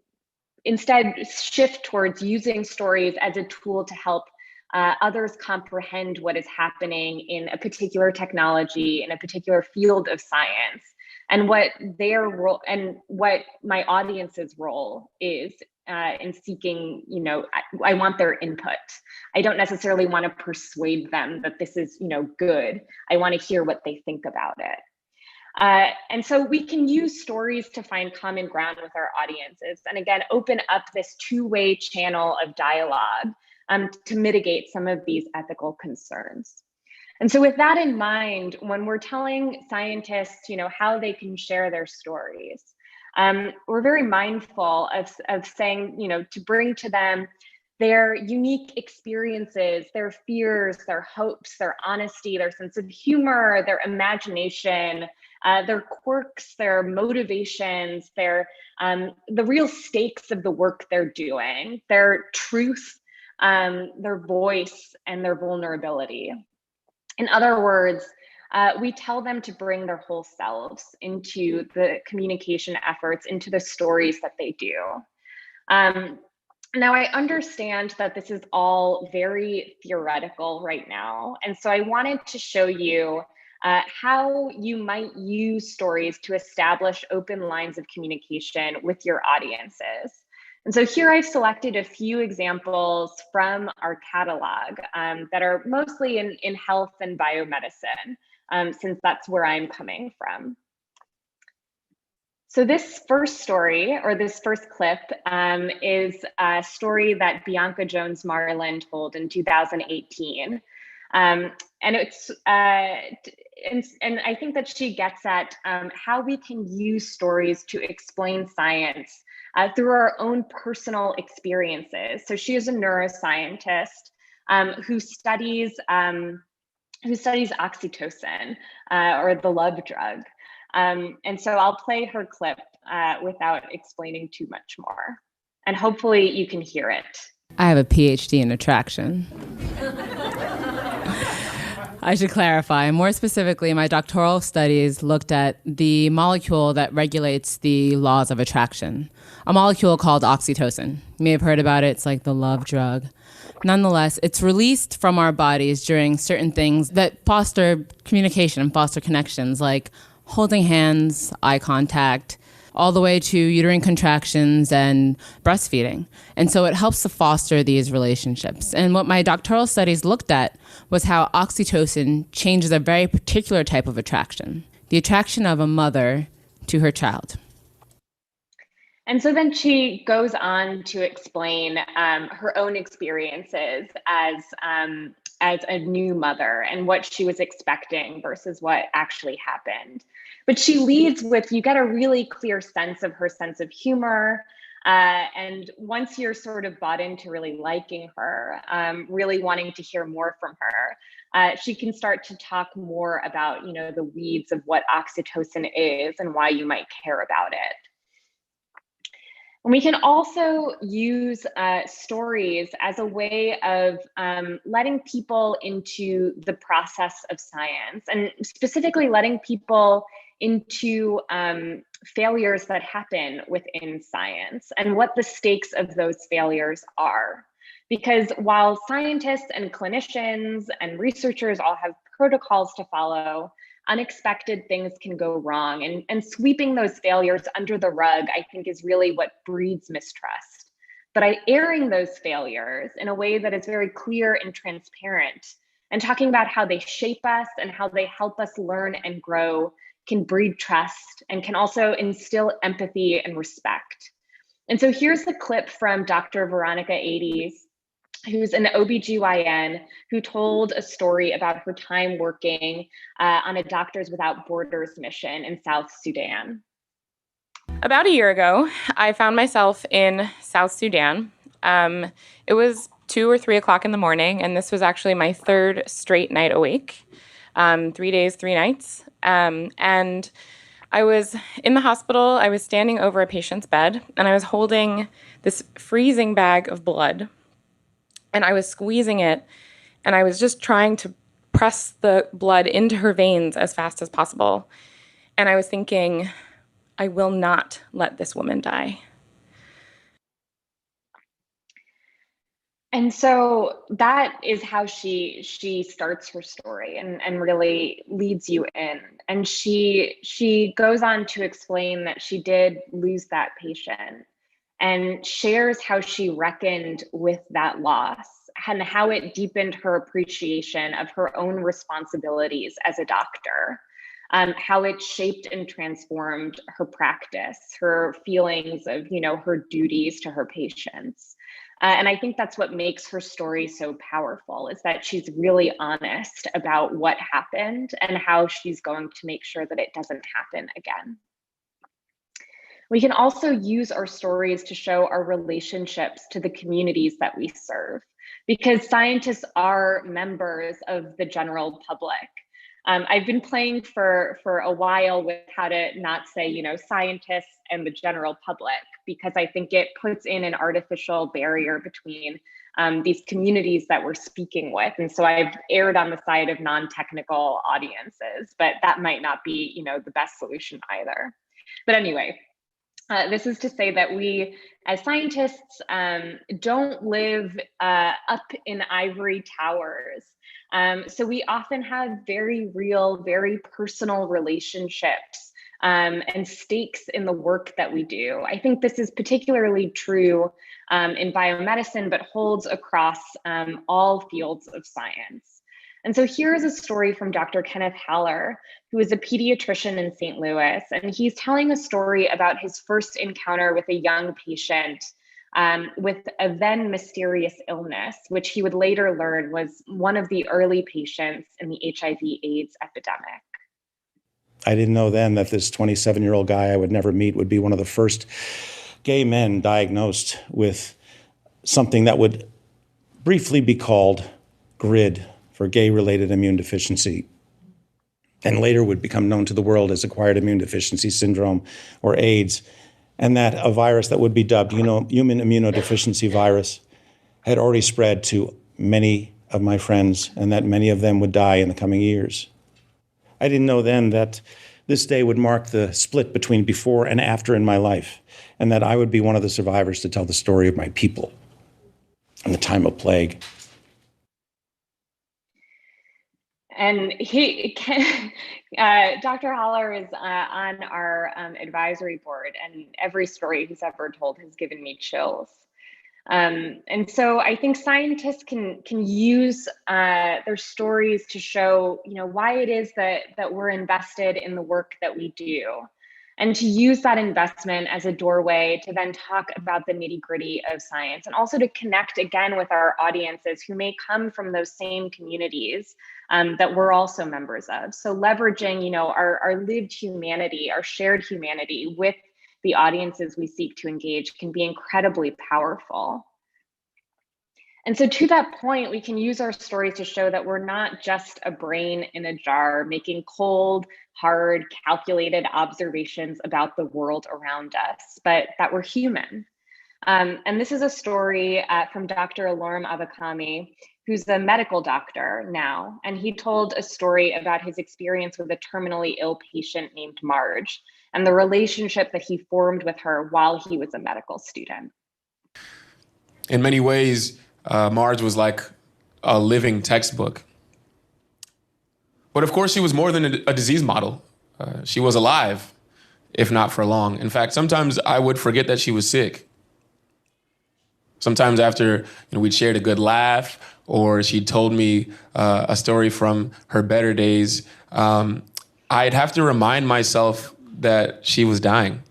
instead shift towards using stories as a tool to help others comprehend what is happening in a particular technology, in a particular field of science, and what their role and what my audience's role is in seeking, I want their input. I don't necessarily want to persuade them that this is, good. I want to hear what they think about it. And so we can use stories to find common ground with our audiences. And again, open up this two-way channel of dialogue to mitigate some of these ethical concerns. And so with that in mind, when we're telling scientists, how they can share their stories, we're very mindful of saying, to bring to them their unique experiences, their fears, their hopes, their honesty, their sense of humor, their imagination, their quirks, their motivations, the real stakes of the work they're doing, their truth, their voice, and their vulnerability. In other words, we tell them to bring their whole selves into the communication efforts, into the stories that they do. Now, I understand that this is all very theoretical right now. And so I wanted to show you how you might use stories to establish open lines of communication with your audiences. And so here I've selected a few examples from our catalog that are mostly in health and biomedicine, since that's where I'm coming from. So this first story, or this first clip, is a story that Bianca Jones Marlin told in 2018. And it's and I think that she gets at how we can use stories to explain science through our own personal experiences. So she is a neuroscientist who studies oxytocin, or the love drug. And so I'll play her clip without explaining too much more. And hopefully you can hear it. I have a PhD in attraction. I should clarify. More specifically, my doctoral studies looked at the molecule that regulates the laws of attraction, a molecule called oxytocin. You may have heard about it. It's like the love drug. Nonetheless, it's released from our bodies during certain things that foster communication and foster connections, like holding hands, eye contact, all the way to uterine contractions and breastfeeding. And so it helps to foster these relationships. And what my doctoral studies looked at was how oxytocin changes a very particular type of attraction, the attraction of a mother to her child. And so then she goes on to explain her own experiences as a new mother and what she was expecting versus what actually happened. But she leads with, you get a really clear sense of her sense of humor. And once you're sort of bought into really liking her, really wanting to hear more from her, she can start to talk more about, the weeds of what oxytocin is and why you might care about it. And we can also use stories as a way of letting people into the process of science, and specifically letting people into failures that happen within science and what the stakes of those failures are. Because while scientists and clinicians and researchers all have protocols to follow, unexpected things can go wrong, and sweeping those failures under the rug, I think, is really what breeds mistrust. But by airing those failures in a way that is very clear and transparent, and talking about how they shape us and how they help us learn and grow, can breed trust and can also instill empathy and respect. And so here's the clip from Dr. Veronica, who's an OBGYN who told a story about her time working on a Doctors Without Borders mission in South Sudan. About a year ago, I found myself in South Sudan. It was 2 or 3 o'clock in the morning, and this was actually my third straight night awake, 3 days, 3 nights. And I was in the hospital. I was standing over a patient's bed, and I was holding this freezing bag of blood. And I was squeezing it, and I was just trying to press the blood into her veins as fast as possible. And I was thinking, I will not let this woman die. And so that is how she starts her story and really leads you in. And she goes on to explain that she did lose that patient, and shares how she reckoned with that loss and how it deepened her appreciation of her own responsibilities as a doctor, how it shaped and transformed her practice, her feelings of, her duties to her patients. And I think that's what makes her story so powerful, is that she's really honest about what happened and how she's going to make sure that it doesn't happen again. We can also use our stories to show our relationships to the communities that we serve, because scientists are members of the general public. I've been playing for a while with how to not say, scientists and the general public, because I think it puts in an artificial barrier between these communities that we're speaking with. And so I've erred on the side of non-technical audiences, but that might not be, the best solution either. But anyway, this is to say that we, as scientists, don't live up in ivory towers. So we often have very real, very personal relationships and stakes in the work that we do. I think this is particularly true in biomedicine, but holds across all fields of science. And so here is a story from Dr. Kenneth Haller, who is a pediatrician in St. Louis, and he's telling a story about his first encounter with a young patient with a then mysterious illness, which he would later learn was one of the early patients in the HIV/AIDS epidemic. I didn't know then that this 27-year-old guy I would never meet would be one of the first gay men diagnosed with something that would briefly be called GRID, for gay-related immune deficiency, and later would become known to the world as acquired immune deficiency syndrome, or AIDS, and that a virus that would be dubbed human immunodeficiency virus had already spread to many of my friends, and that many of them would die in the coming years. I didn't know then that this day would mark the split between before and after in my life, and that I would be one of the survivors to tell the story of my people in the time of plague. And Dr. Haller is on our advisory board, and every story he's ever told has given me chills. And so I think scientists can use their stories to show, why it is that we're invested in the work that we do, and to use that investment as a doorway to then talk about the nitty-gritty of science, and also to connect again with our audiences who may come from those same communities that we're also members of. So leveraging, our lived humanity, our shared humanity with the audiences we seek to engage can be incredibly powerful. And so to that point, we can use our stories to show that we're not just a brain in a jar making cold, hard, calculated observations about the world around us, but that we're human. And this is a story from Dr. Alorum Avakami, who's a medical doctor now, and he told a story about his experience with a terminally ill patient named Marge, and the relationship that he formed with her while he was a medical student. In many ways, Marge was like a living textbook. But of course, she was more than a disease model. She was alive, if not for long. In fact, sometimes I would forget that she was sick. Sometimes after we'd shared a good laugh, or she told me a story from her better days, I'd have to remind myself that she was dying.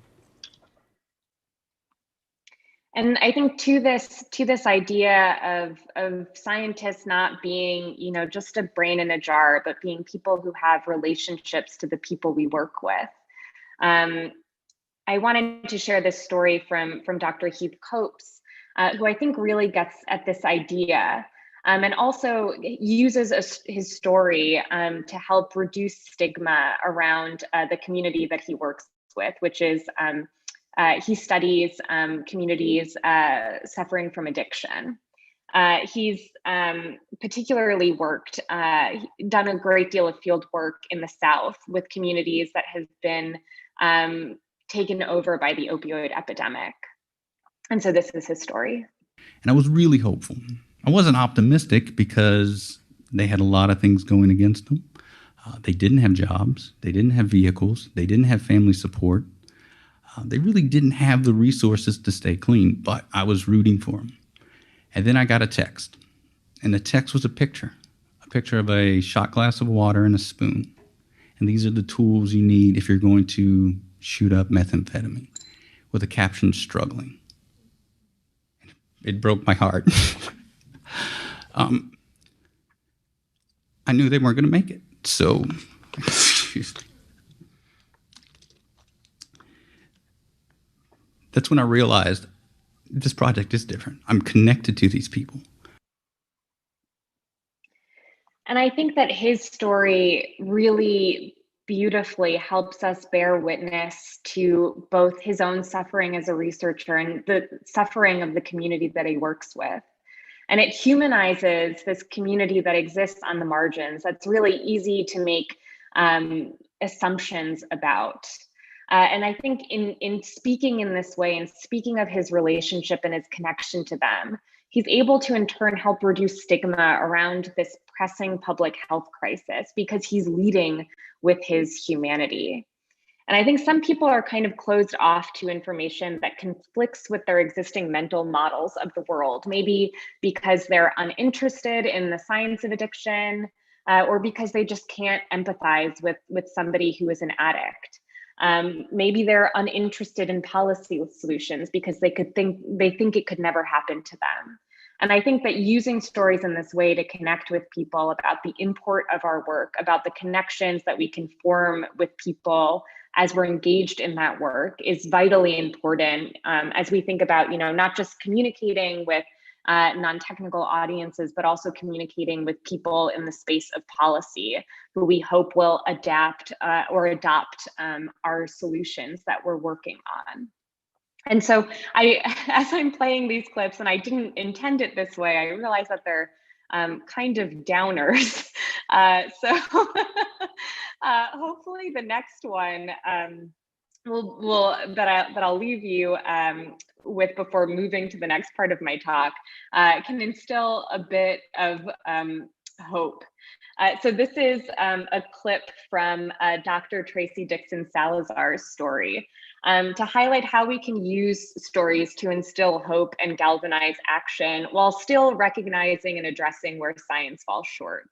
And I think to this idea of scientists not being, just a brain in a jar, but being people who have relationships to the people we work with. I wanted to share this story from Dr. Heath Copes, who I think really gets at this idea, and also uses his story to help reduce stigma around the community that he works with, which is he studies communities suffering from addiction. He's particularly done a great deal of field work in the South with communities that have been taken over by the opioid epidemic. And so this is his story. And I was really hopeful. I wasn't optimistic because they had a lot of things going against them. They didn't have jobs. They didn't have vehicles. They didn't have family support. They really didn't have the resources to stay clean, but I was rooting for them. And then I got a text, and the text was a picture of a shot glass of water and a spoon. And these are the tools you need if you're going to shoot up methamphetamine, with a caption, struggling. It broke my heart. I knew they weren't going to make it, so that's when I realized this project is different. I'm connected to these people. And I think that his story really beautifully helps us bear witness to both his own suffering as a researcher and the suffering of the community that he works with. And it humanizes this community that exists on the margins that's really easy to make assumptions about. And I think in speaking in this way and speaking of his relationship and his connection to them, he's able to in turn help reduce stigma around this pressing public health crisis because he's leading with his humanity. And I think some people are kind of closed off to information that conflicts with their existing mental models of the world, maybe because they're uninterested in the science of addiction, or because they just can't empathize with somebody who is an addict. Maybe they're uninterested in policy solutions because they think it could never happen to them. And I think that using stories in this way to connect with people about the import of our work, about the connections that we can form with people as we're engaged in that work, is vitally important as we think about, not just communicating with non-technical audiences, but also communicating with people in the space of policy who we hope will adapt or adopt our solutions that we're working on. And so as I'm playing these clips, and I didn't intend it this way, I realize that they're kind of downers. So hopefully the next one that I'll leave you with before moving to the next part of my talk can instill a bit of hope. So this is a clip from Dr. Tracy Dixon Salazar's story to highlight how we can use stories to instill hope and galvanize action while still recognizing and addressing where science falls short.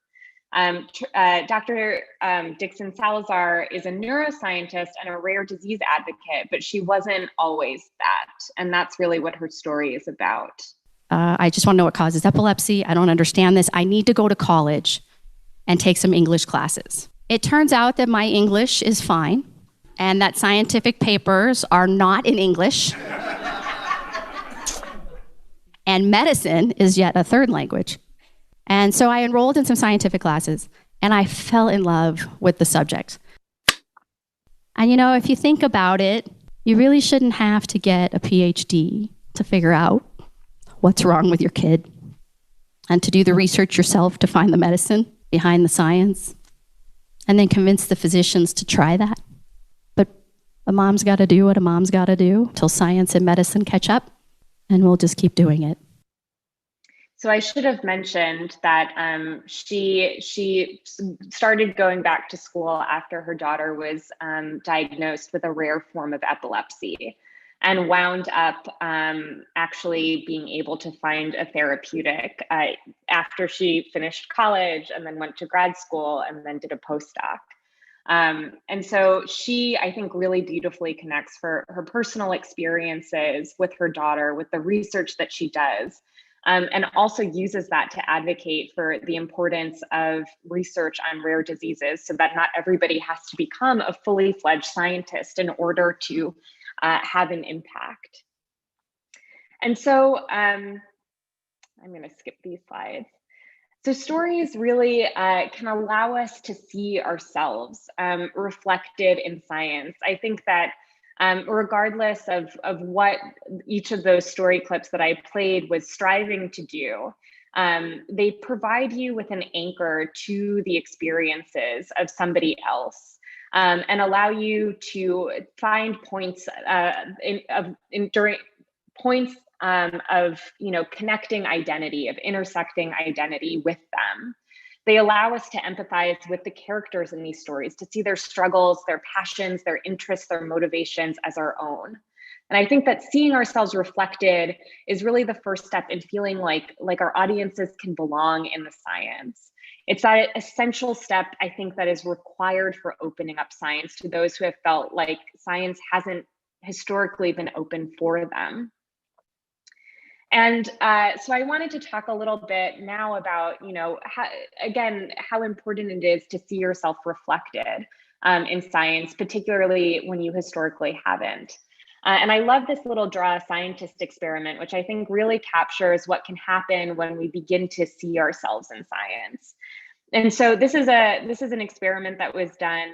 Dr. Dixon Salazar is a neuroscientist and a rare disease advocate, but she wasn't always that. And that's really what her story is about. I just want to know what causes epilepsy. I don't understand this. I need to go to college and take some English classes. It turns out that my English is fine and that scientific papers are not in English. And medicine is yet a third language. And so I enrolled in some scientific classes and I fell in love with the subject. And if you think about it, you really shouldn't have to get a PhD to figure out what's wrong with your kid and to do the research yourself to find the medicine behind the science and then convince the physicians to try that. But a mom's got to do what a mom's got to do till science and medicine catch up, and we'll just keep doing it. So I should have mentioned that she started going back to school after her daughter was diagnosed with a rare form of epilepsy, and wound up actually being able to find a therapeutic after she finished college and then went to grad school and then did a postdoc. And so she, I think, really beautifully connects for her personal experiences with her daughter, with the research that she does, and also uses that to advocate for the importance of research on rare diseases so that not everybody has to become a fully fledged scientist in order to have an impact. And so I'm going to skip these slides. So stories really can allow us to see ourselves reflected in science. I think that regardless of what each of those story clips that I played was striving to do, they provide you with an anchor to the experiences of somebody else. And allow you to find points of connecting identity, of intersecting identity with them. They allow us to empathize with the characters in these stories, to see their struggles, their passions, their interests, their motivations as our own. And I think that seeing ourselves reflected is really the first step in feeling like our audiences can belong in the science. It's that essential step, I think, that is required for opening up science to those who have felt like science hasn't historically been open for them. And so I wanted to talk a little bit now about, how important it is to see yourself reflected in science, particularly when you historically haven't. And I love this little Draw a Scientist experiment, which I think really captures what can happen when we begin to see ourselves in science. And so this is an experiment that was done.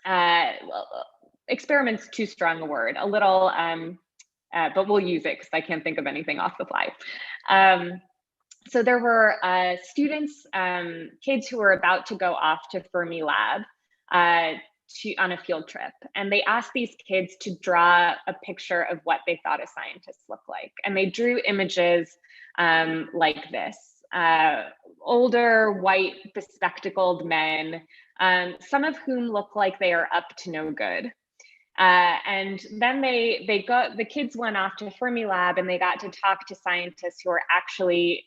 Well, experiment's too strong a word. A little. But we'll use it because I can't think of anything off the fly. So there were students, kids who were about to go off to Fermilab on a field trip. And they asked these kids to draw a picture of what they thought a scientist looked like. And they drew images like this. Older, white, bespectacled men, some of whom look like they are up to no good. And then the kids went off to Fermilab and they got to talk to scientists who are actually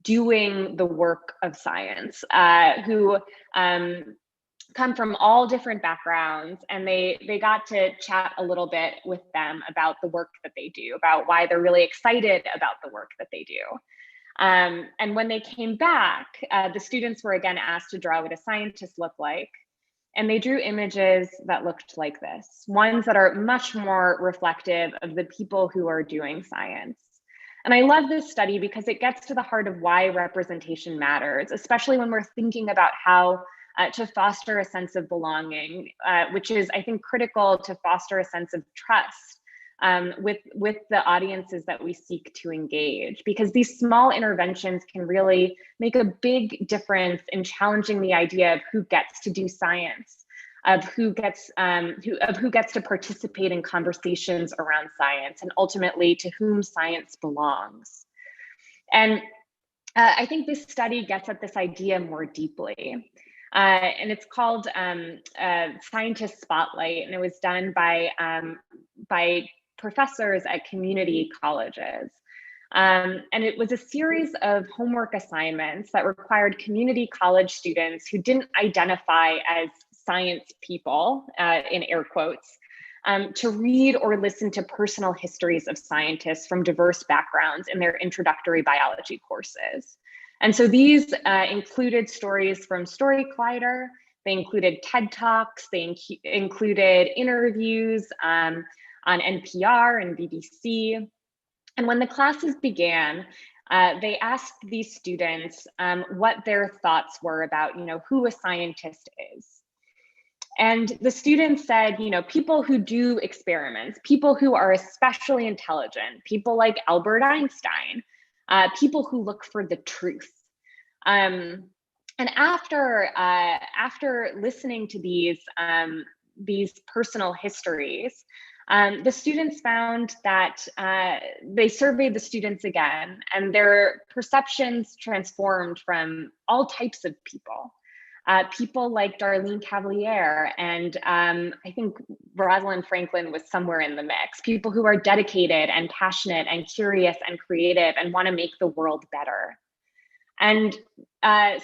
doing the work of science, who come from all different backgrounds, and they got to chat a little bit with them about the work that they do, about why they're really excited about the work that they do. And when they came back, the students were again asked to draw what a scientist looked like. And they drew images that looked like this, ones that are much more reflective of the people who are doing science. And I love this study because it gets to the heart of why representation matters, especially when we're thinking about how to foster a sense of belonging, which is, I think, critical to foster a sense of trust with the audiences that we seek to engage, because these small interventions can really make a big difference in challenging the idea of who gets to do science, of who gets to participate in conversations around science, and ultimately to whom science belongs. And I think this study gets at this idea more deeply. And it's called Scientist Spotlight, and it was done by professors at community colleges. And it was a series of homework assignments that required community college students who didn't identify as science people, in air quotes, to read or listen to personal histories of scientists from diverse backgrounds in their introductory biology courses. And so these included stories from Story Collider, they included TED Talks, they included interviews on NPR and BBC. And when the classes began, they asked these students what their thoughts were about, who a scientist is. And the students said, people who do experiments, people who are especially intelligent, people like Albert Einstein, people who look for the truth. And after listening to these personal histories, the students found that they surveyed the students again, and their perceptions transformed from all types of people. People like Darlene Cavalier, and I think Rosalind Franklin was somewhere in the mix. People who are dedicated and passionate and curious and creative and want to make the world better. And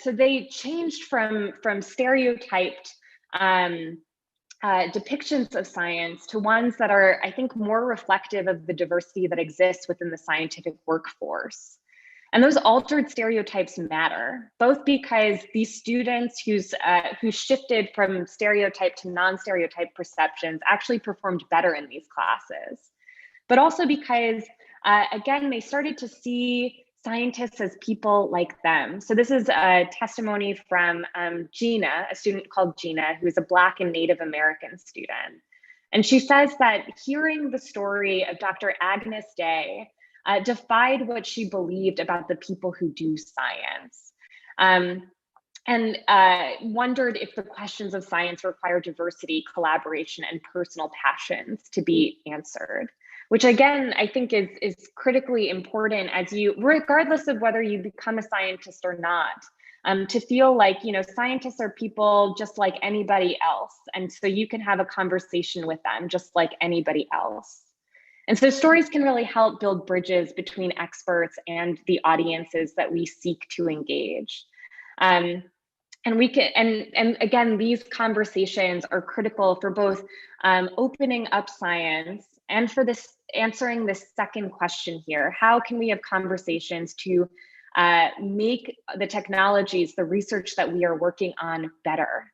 so they changed from stereotyped depictions of science to ones that are, I think, more reflective of the diversity that exists within the scientific workforce. And those altered stereotypes matter, both because these students who shifted from stereotype to non-stereotype perceptions actually performed better in these classes, but also because, again, they started to see scientists as people like them. So this is a testimony from Gina, a student called Gina, who is a Black and Native American student. And she says that hearing the story of Dr. Agnes Day defied what she believed about the people who do science, and wondered if the questions of science require diversity, collaboration, and personal passions to be answered, which again, I think is critically important as you, regardless of whether you become a scientist or not, to feel like, scientists are people just like anybody else. And so you can have a conversation with them just like anybody else. And so stories can really help build bridges between experts and the audiences that we seek to engage. And we can, and again, these conversations are critical for both opening up science and for this answering this second question here. How can we have conversations to make the technologies, the research that we are working on better?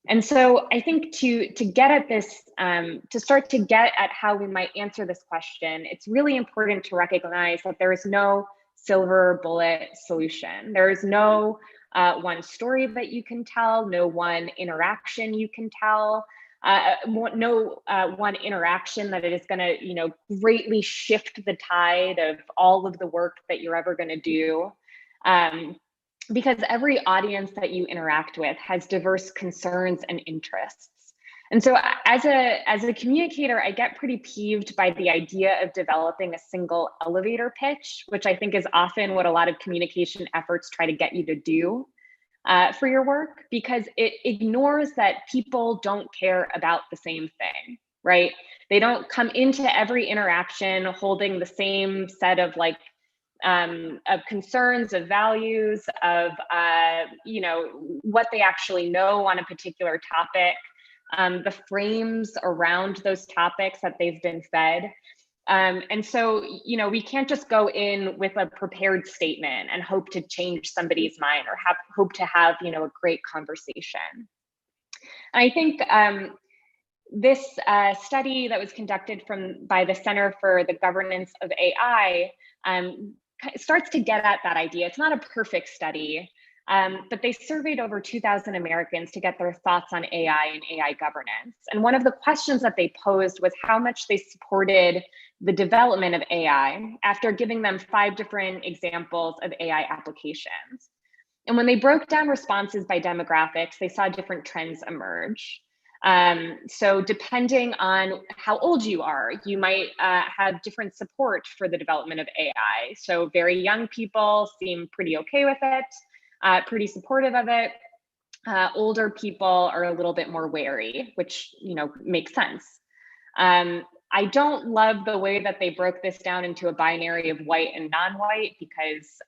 And so I think to get at this, to start to get at how we might answer this question, it's really important to recognize that there is no silver bullet solution. There is no one story that you can tell, no one interaction you can tell, no one interaction that it is going to, greatly shift the tide of all of the work that you're ever going to do. Because every audience that you interact with has diverse concerns and interests. And so as a communicator, I get pretty peeved by the idea of developing a single elevator pitch, which I think is often what a lot of communication efforts try to get you to do for your work, because it ignores that people don't care about the same thing, right? They don't come into every interaction holding the same set of of concerns, of values, of what they actually know on a particular topic, the frames around those topics that they've been fed. And so, we can't just go in with a prepared statement and hope to change somebody's mind or hope to have, a great conversation. And I think this study that was conducted by the Center for the Governance of AI starts to get at that idea. It's not a perfect study, but they surveyed over 2,000 Americans to get their thoughts on AI and AI governance. And one of the questions that they posed was how much they supported the development of AI after giving them 5 different examples of AI applications. And when they broke down responses by demographics, they saw different trends emerge. So depending on how old you are, you might have different support for the development of AI. So very young people seem pretty okay with it, pretty supportive of it. Older people are a little bit more wary, which makes sense. I don't love the way that they broke this down into a binary of white and non-white, because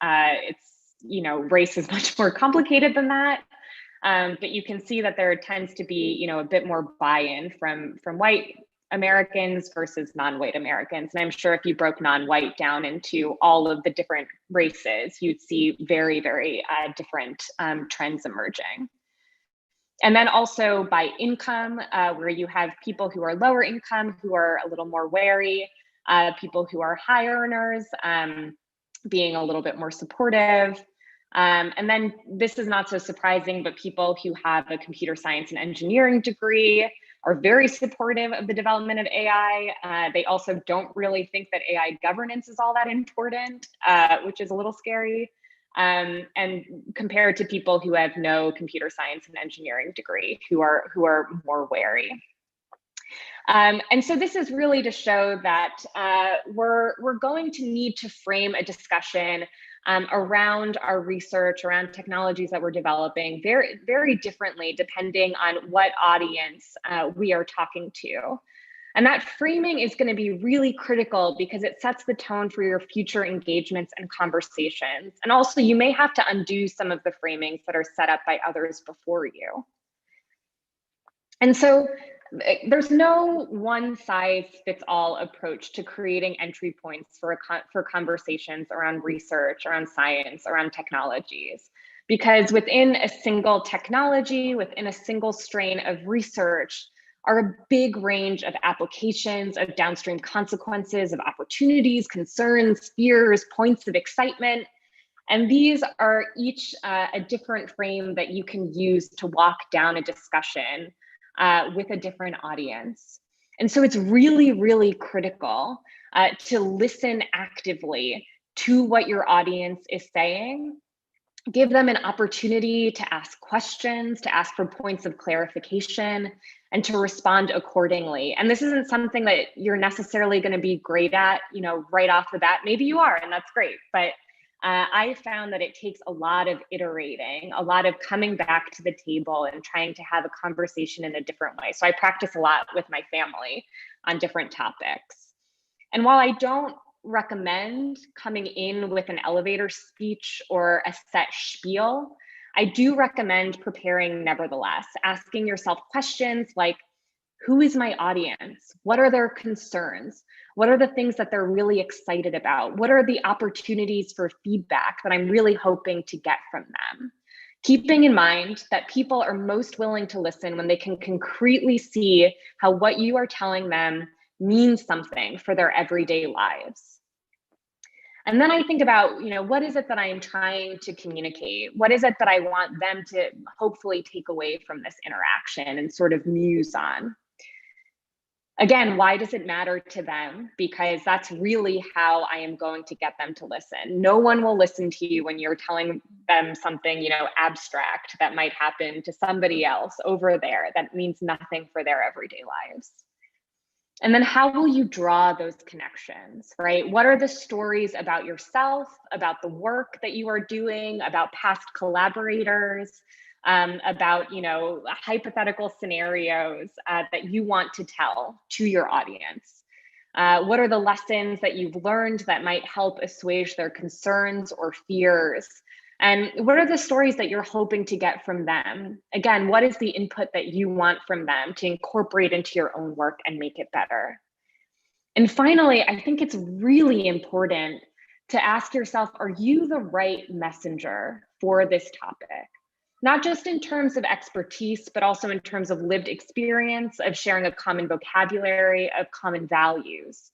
race is much more complicated than that. But you can see that there tends to be, a bit more buy-in from white Americans versus non-white Americans. And I'm sure if you broke non-white down into all of the different races, you'd see very, very different trends emerging. And then also by income, where you have people who are lower income, who are a little more wary, people who are high earners, being a little bit more supportive. And then this is not so surprising, but people who have a computer science and engineering degree are very supportive of the development of AI. They also don't really think that AI governance is all that important, which is a little scary. And compared to people who have no computer science and engineering degree, who are more wary. And so this is really to show that we're going to need to frame a discussion around our research, around technologies that we're developing very, very differently depending on what audience we are talking to. And that framing is going to be really critical because it sets the tone for your future engagements and conversations. And also you may have to undo some of the framings that are set up by others before you. And so there's no one size fits all approach to creating entry points for conversations around research, around science, around technologies. Because within a single technology, within a single strain of research, are a big range of applications, of downstream consequences, of opportunities, concerns, fears, points of excitement. And these are each a different frame that you can use to walk down a discussion with a different audience. And so it's really, really critical to listen actively to what your audience is saying. Give them an opportunity to ask questions, to ask for points of clarification, and to respond accordingly. And this isn't something that you're necessarily going to be great at, right off the bat. Maybe you are, and that's great. But I found that it takes a lot of iterating, a lot of coming back to the table and trying to have a conversation in a different way. So I practice a lot with my family on different topics. And while I don't recommend coming in with an elevator speech or a set spiel, I do recommend preparing nevertheless, asking yourself questions like, who is my audience? What are their concerns? What are the things that they're really excited about? What are the opportunities for feedback that I'm really hoping to get from them? Keeping in mind that people are most willing to listen when they can concretely see how what you are telling them means something for their everyday lives. And then I think about, what is it that I am trying to communicate? What is it that I want them to hopefully take away from this interaction and sort of muse on? Again, why does it matter to them? Because that's really how I am going to get them to listen. No one will listen to you when you're telling them something, abstract that might happen to somebody else over there that means nothing for their everyday lives. And then how will you draw those connections, right? What are the stories about yourself, about the work that you are doing, about past collaborators, about hypothetical scenarios that you want to tell to your audience? What are the lessons that you've learned that might help assuage their concerns or fears? And what are the stories that you're hoping to get from them? Again, what is the input that you want from them to incorporate into your own work and make it better? And finally, I think it's really important to ask yourself, are you the right messenger for this topic? Not just in terms of expertise, but also in terms of lived experience, of sharing a common vocabulary, of common values.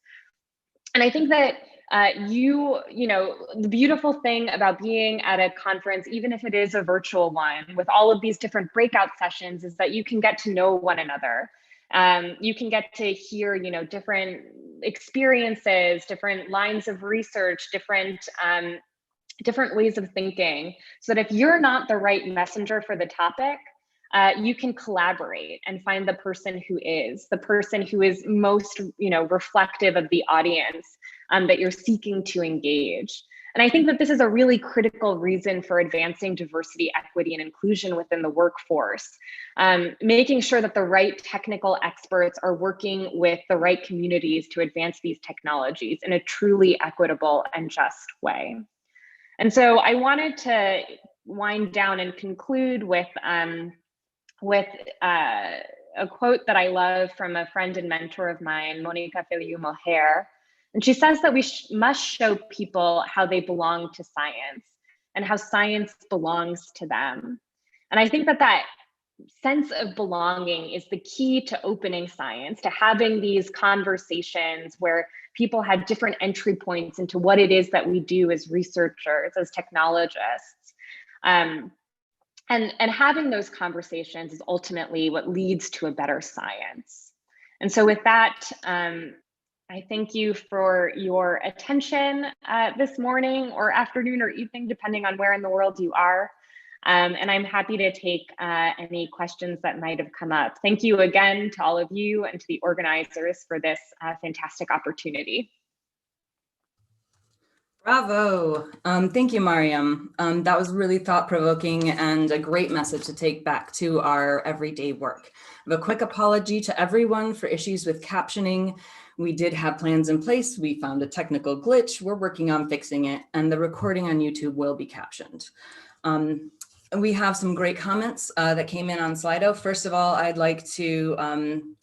And I think that the beautiful thing about being at a conference, even if it is a virtual one, with all of these different breakout sessions, is that you can get to know one another. You can get to hear, different experiences, different lines of research, different ways of thinking, so that if you're not the right messenger for the topic, you can collaborate and find the person who is most, reflective of the audience that you're seeking to engage. And I think that this is a really critical reason for advancing diversity, equity, and inclusion within the workforce, making sure that the right technical experts are working with the right communities to advance these technologies in a truly equitable and just way. And so I wanted to wind down and conclude with a quote that I love from a friend and mentor of mine, Monica Feliu-Moher. And she says that we must show people how they belong to science and how science belongs to them. And I think that that sense of belonging is the key to opening science, to having these conversations where people have different entry points into what it is that we do as researchers, as technologists. And having those conversations is ultimately what leads to a better science. And so with that, I thank you for your attention this morning or afternoon or evening, depending on where in the world you are. And I'm happy to take any questions that might have come up. Thank you again to all of you and to the organizers for this fantastic opportunity. Bravo. Thank you, Maryam. That was really thought-provoking and a great message to take back to our everyday work. I have a quick apology to everyone for issues with captioning. We did have plans in place. We found a technical glitch. We're working on fixing it, and the recording on YouTube will be captioned. We have some great comments that came in on Slido. First of all, I'd like to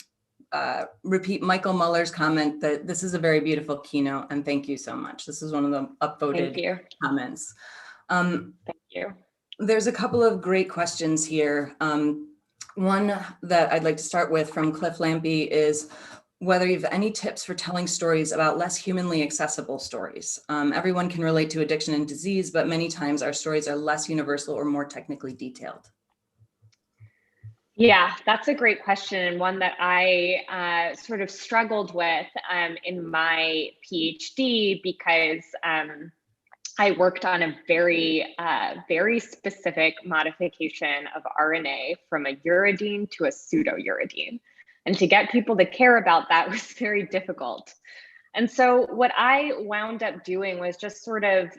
repeat Michael Muller's comment that this is a very beautiful keynote, and thank you so much. This is one of the upvoted comments. Thank you. There's a couple of great questions here. One that I'd like to start with from Cliff Lampy is whether you have any tips for telling stories about less humanly accessible stories. Everyone can relate to addiction and disease, but many times our stories are less universal or more technically detailed. Yeah, that's a great question, and one that I sort of struggled with in my PhD, because I worked on a very, very specific modification of RNA from a uridine to a pseudouridine. And to get people to care about that was very difficult. And so what I wound up doing was just sort of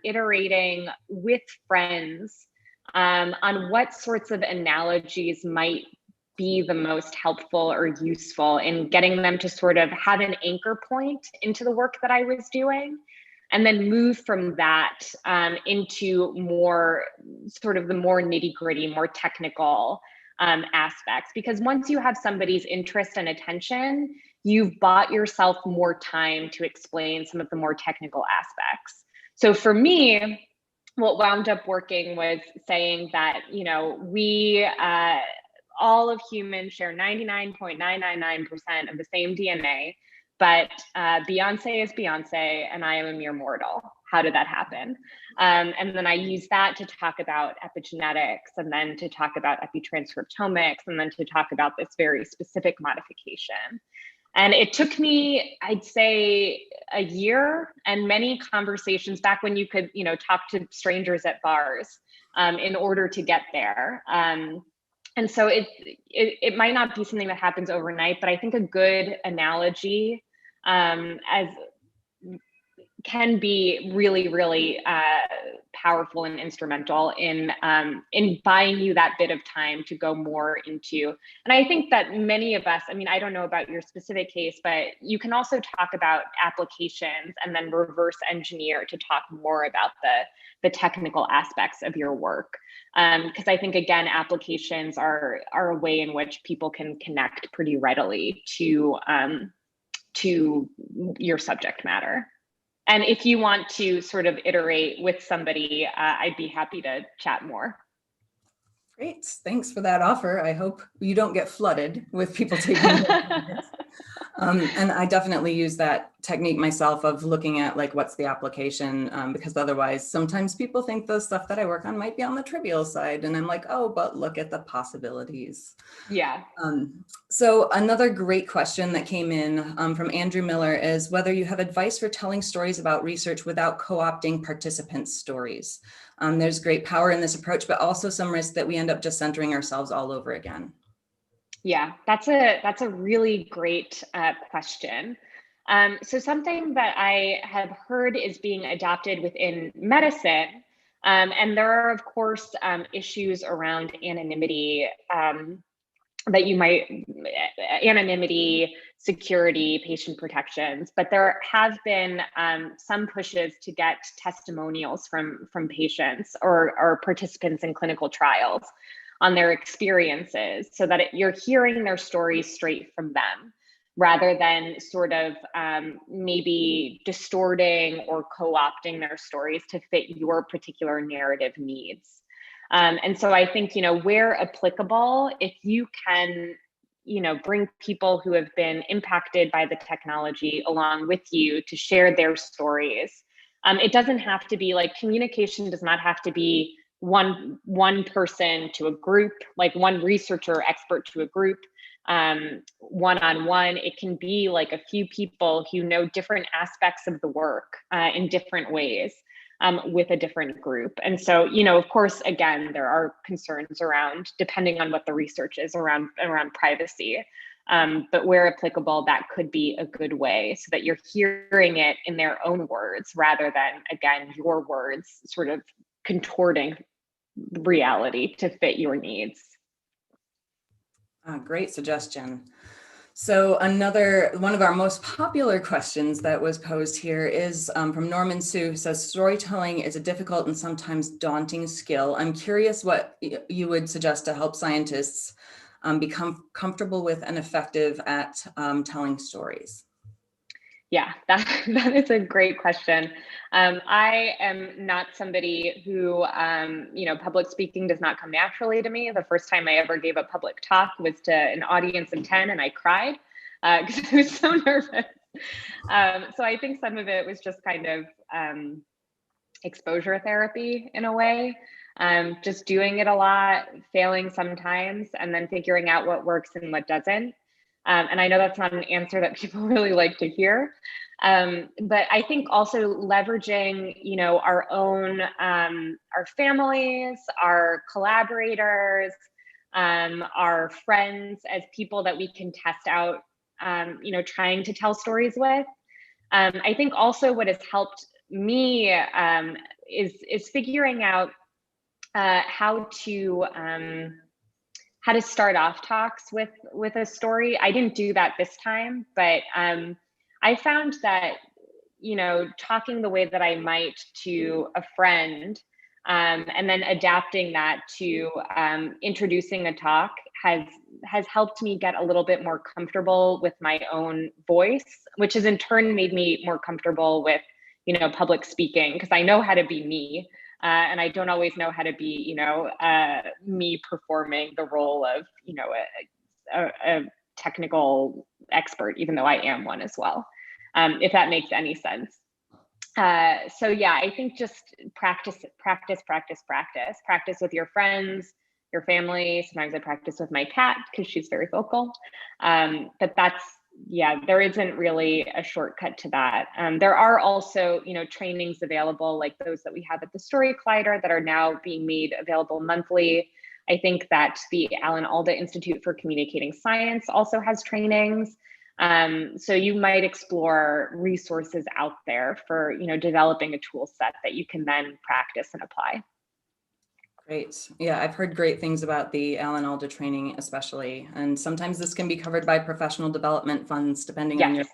iterating with friends on what sorts of analogies might be the most helpful or useful in getting them to sort of have an anchor point into the work that I was doing, and then move from that into more sort of the more nitty-gritty, more technical aspects. Because once you have somebody's interest and attention, you've bought yourself more time to explain some of the more technical aspects. So for me, what wound up working was saying that, we, all of humans share 99.999% of the same DNA, but Beyonce is Beyonce and I am a mere mortal. How did that happen? And then I used that to talk about epigenetics, and then to talk about epitranscriptomics, and then to talk about this very specific modification. And it took me, I'd say, a year and many conversations back when you could, talk to strangers at bars in order to get there. And so it might not be something that happens overnight, but I think a good analogy, as can be really, really powerful and instrumental in buying you that bit of time to go more into. And I think that many of us, I mean, I don't know about your specific case, but you can also talk about applications and then reverse engineer to talk more about the technical aspects of your work. Because I think, again, applications are a way in which people can connect pretty readily to your subject matter. And if you want to sort of iterate with somebody, I'd be happy to chat more. Great, thanks for that offer. I hope you don't get flooded with people taking and I definitely use that technique myself of looking at like, what's the application? Because otherwise, sometimes people think the stuff that I work on might be on the trivial side. And I'm like, oh, but look at the possibilities. Yeah. So another great question that came in from Andrew Miller is whether you have advice for telling stories about research without co-opting participants' stories. There's great power in this approach, but also some risk that we end up just centering ourselves all over again. Yeah, that's a really great question. So something that I have heard is being adopted within medicine, and there are, of course, issues around anonymity anonymity, security, patient protections, but there have been some pushes to get testimonials from patients or participants in clinical trials on their experiences, so that you're hearing their stories straight from them, rather than sort of maybe distorting or co-opting their stories to fit your particular narrative needs. And so I think, where applicable, if you can, bring people who have been impacted by the technology along with you to share their stories. It doesn't have to be like, communication does not have to be one person to a group, like one researcher expert to a group, one-on-one. It can be like a few people who know different aspects of the work in different ways with a different group. And so, of course, again, there are concerns around, depending on what the research is, around privacy. But where applicable, that could be a good way, so that you're hearing it in their own words, rather than, again, your words sort of contorting reality to fit your needs. Great suggestion. So one of our most popular questions that was posed here is from Norman Sue, who says, storytelling is a difficult and sometimes daunting skill. I'm curious what you would suggest to help scientists become comfortable with and effective at telling stories. Yeah, that is a great question. I am not somebody who, public speaking does not come naturally to me. The first time I ever gave a public talk was to an audience of 10, and I cried because I was so nervous. So I think some of it was just kind of exposure therapy in a way, just doing it a lot, failing sometimes, and then figuring out what works and what doesn't. And I know that's not an answer that people really like to hear, but I think also leveraging, our own, our families, our collaborators, our friends as people that we can test out, trying to tell stories with. I think also what has helped me is figuring out how to start off talks with a story. I didn't do that this time, but I found that, talking the way that I might to a friend, and then adapting that to introducing a talk has helped me get a little bit more comfortable with my own voice, which has in turn made me more comfortable with, public speaking, because I know how to be me. And I don't always know how to be, me performing the role of, a technical expert, even though I am one as well, if that makes any sense. So yeah, I think just practice with your friends, your family. Sometimes I practice with my cat because she's very vocal. But there isn't really a shortcut to that. There are also, trainings available like those that we have at the Story Collider that are now being made available monthly. I think that the Alan Alda Institute for Communicating Science also has trainings. So you might explore resources out there for, developing a tool set that you can then practice and apply. Great. Yeah, I've heard great things about the Alan Alda training, especially. And sometimes this can be covered by professional development funds, depending on your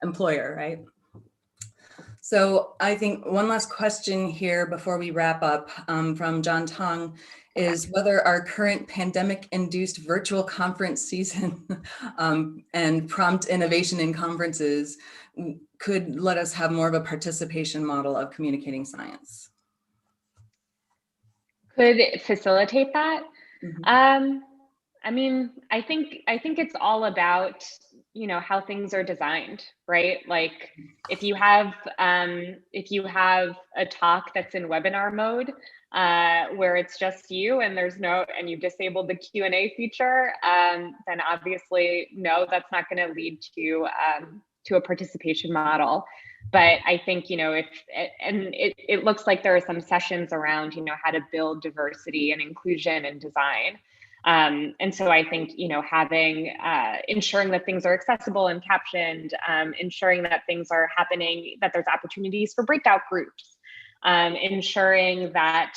employer, right? So I think one last question here before we wrap up from John Tong is whether our current pandemic-induced virtual conference season and prompt innovation in conferences could let us have more of a participation model of communicating science. Could facilitate that? Mm-hmm. I mean, I think it's all about, how things are designed, right? Like if you have a talk that's in webinar mode, where it's just you and and you've disabled the Q&A feature, then obviously, no, that's not going to lead to a participation model. But I think, it looks like there are some sessions around, how to build diversity and inclusion in design. And so I think, ensuring that things are accessible and captioned, ensuring that things are happening, that there's opportunities for breakout groups, ensuring that,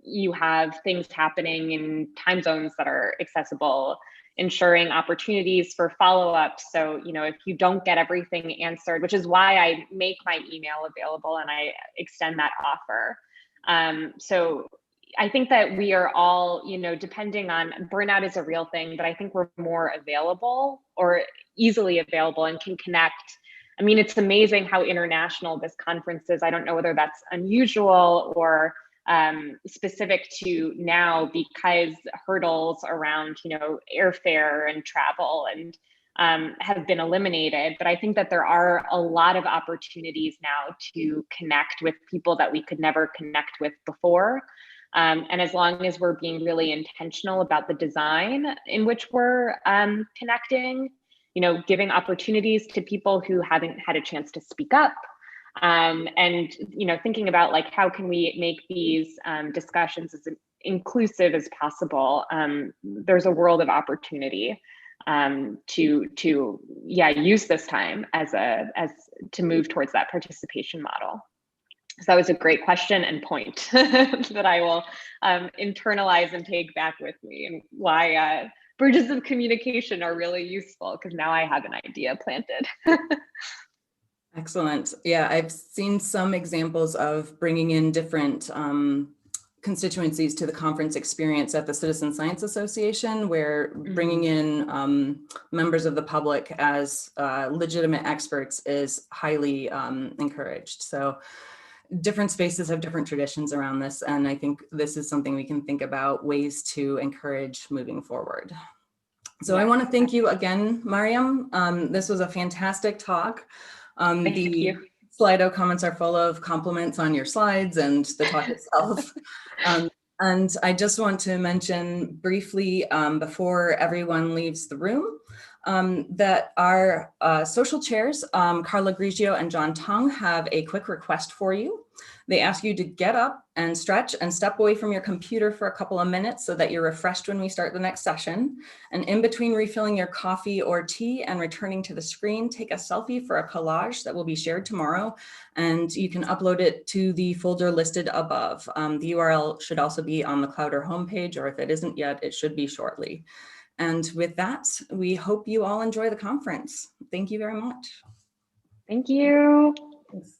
you have things happening in time zones that are accessible, ensuring opportunities for follow-up. So, if you don't get everything answered, which is why I make my email available and I extend that offer. So I think that we are all, depending on, burnout is a real thing, but I think we're more available or easily available and can connect. I mean, it's amazing how international this conference is. I don't know whether that's unusual or specific to now, because hurdles around, airfare and travel and have been eliminated. But I think that there are a lot of opportunities now to connect with people that we could never connect with before. And as long as we're being really intentional about the design in which we're connecting, giving opportunities to people who haven't had a chance to speak up, and thinking about like how can we make these discussions as inclusive as possible. There's a world of opportunity to use this time as to move towards that participation model. So that was a great question and point that I will internalize and take back with me, and why bridges of communication are really useful, because now I have an idea planted. Excellent. Yeah, I've seen some examples of bringing in different constituencies to the conference experience at the Citizen Science Association, where bringing in members of the public as legitimate experts is highly encouraged. So different spaces have different traditions around this, and I think this is something we can think about ways to encourage moving forward. So I want to thank you again, Maryam. This was a fantastic talk. Thank you. Slido comments are full of compliments on your slides and the talk itself. And I just want to mention briefly before everyone leaves the room that our social chairs, Carla Grigio and John Tong, have a quick request for you. They ask you to get up and stretch and step away from your computer for a couple of minutes so that you're refreshed when we start the next session. And in between refilling your coffee or tea and returning to the screen, take a selfie for a collage that will be shared tomorrow. And you can upload it to the folder listed above. The URL should also be on the Clouder homepage, or if it isn't yet, it should be shortly. And with that, we hope you all enjoy the conference. Thank you very much. Thank you. Thanks.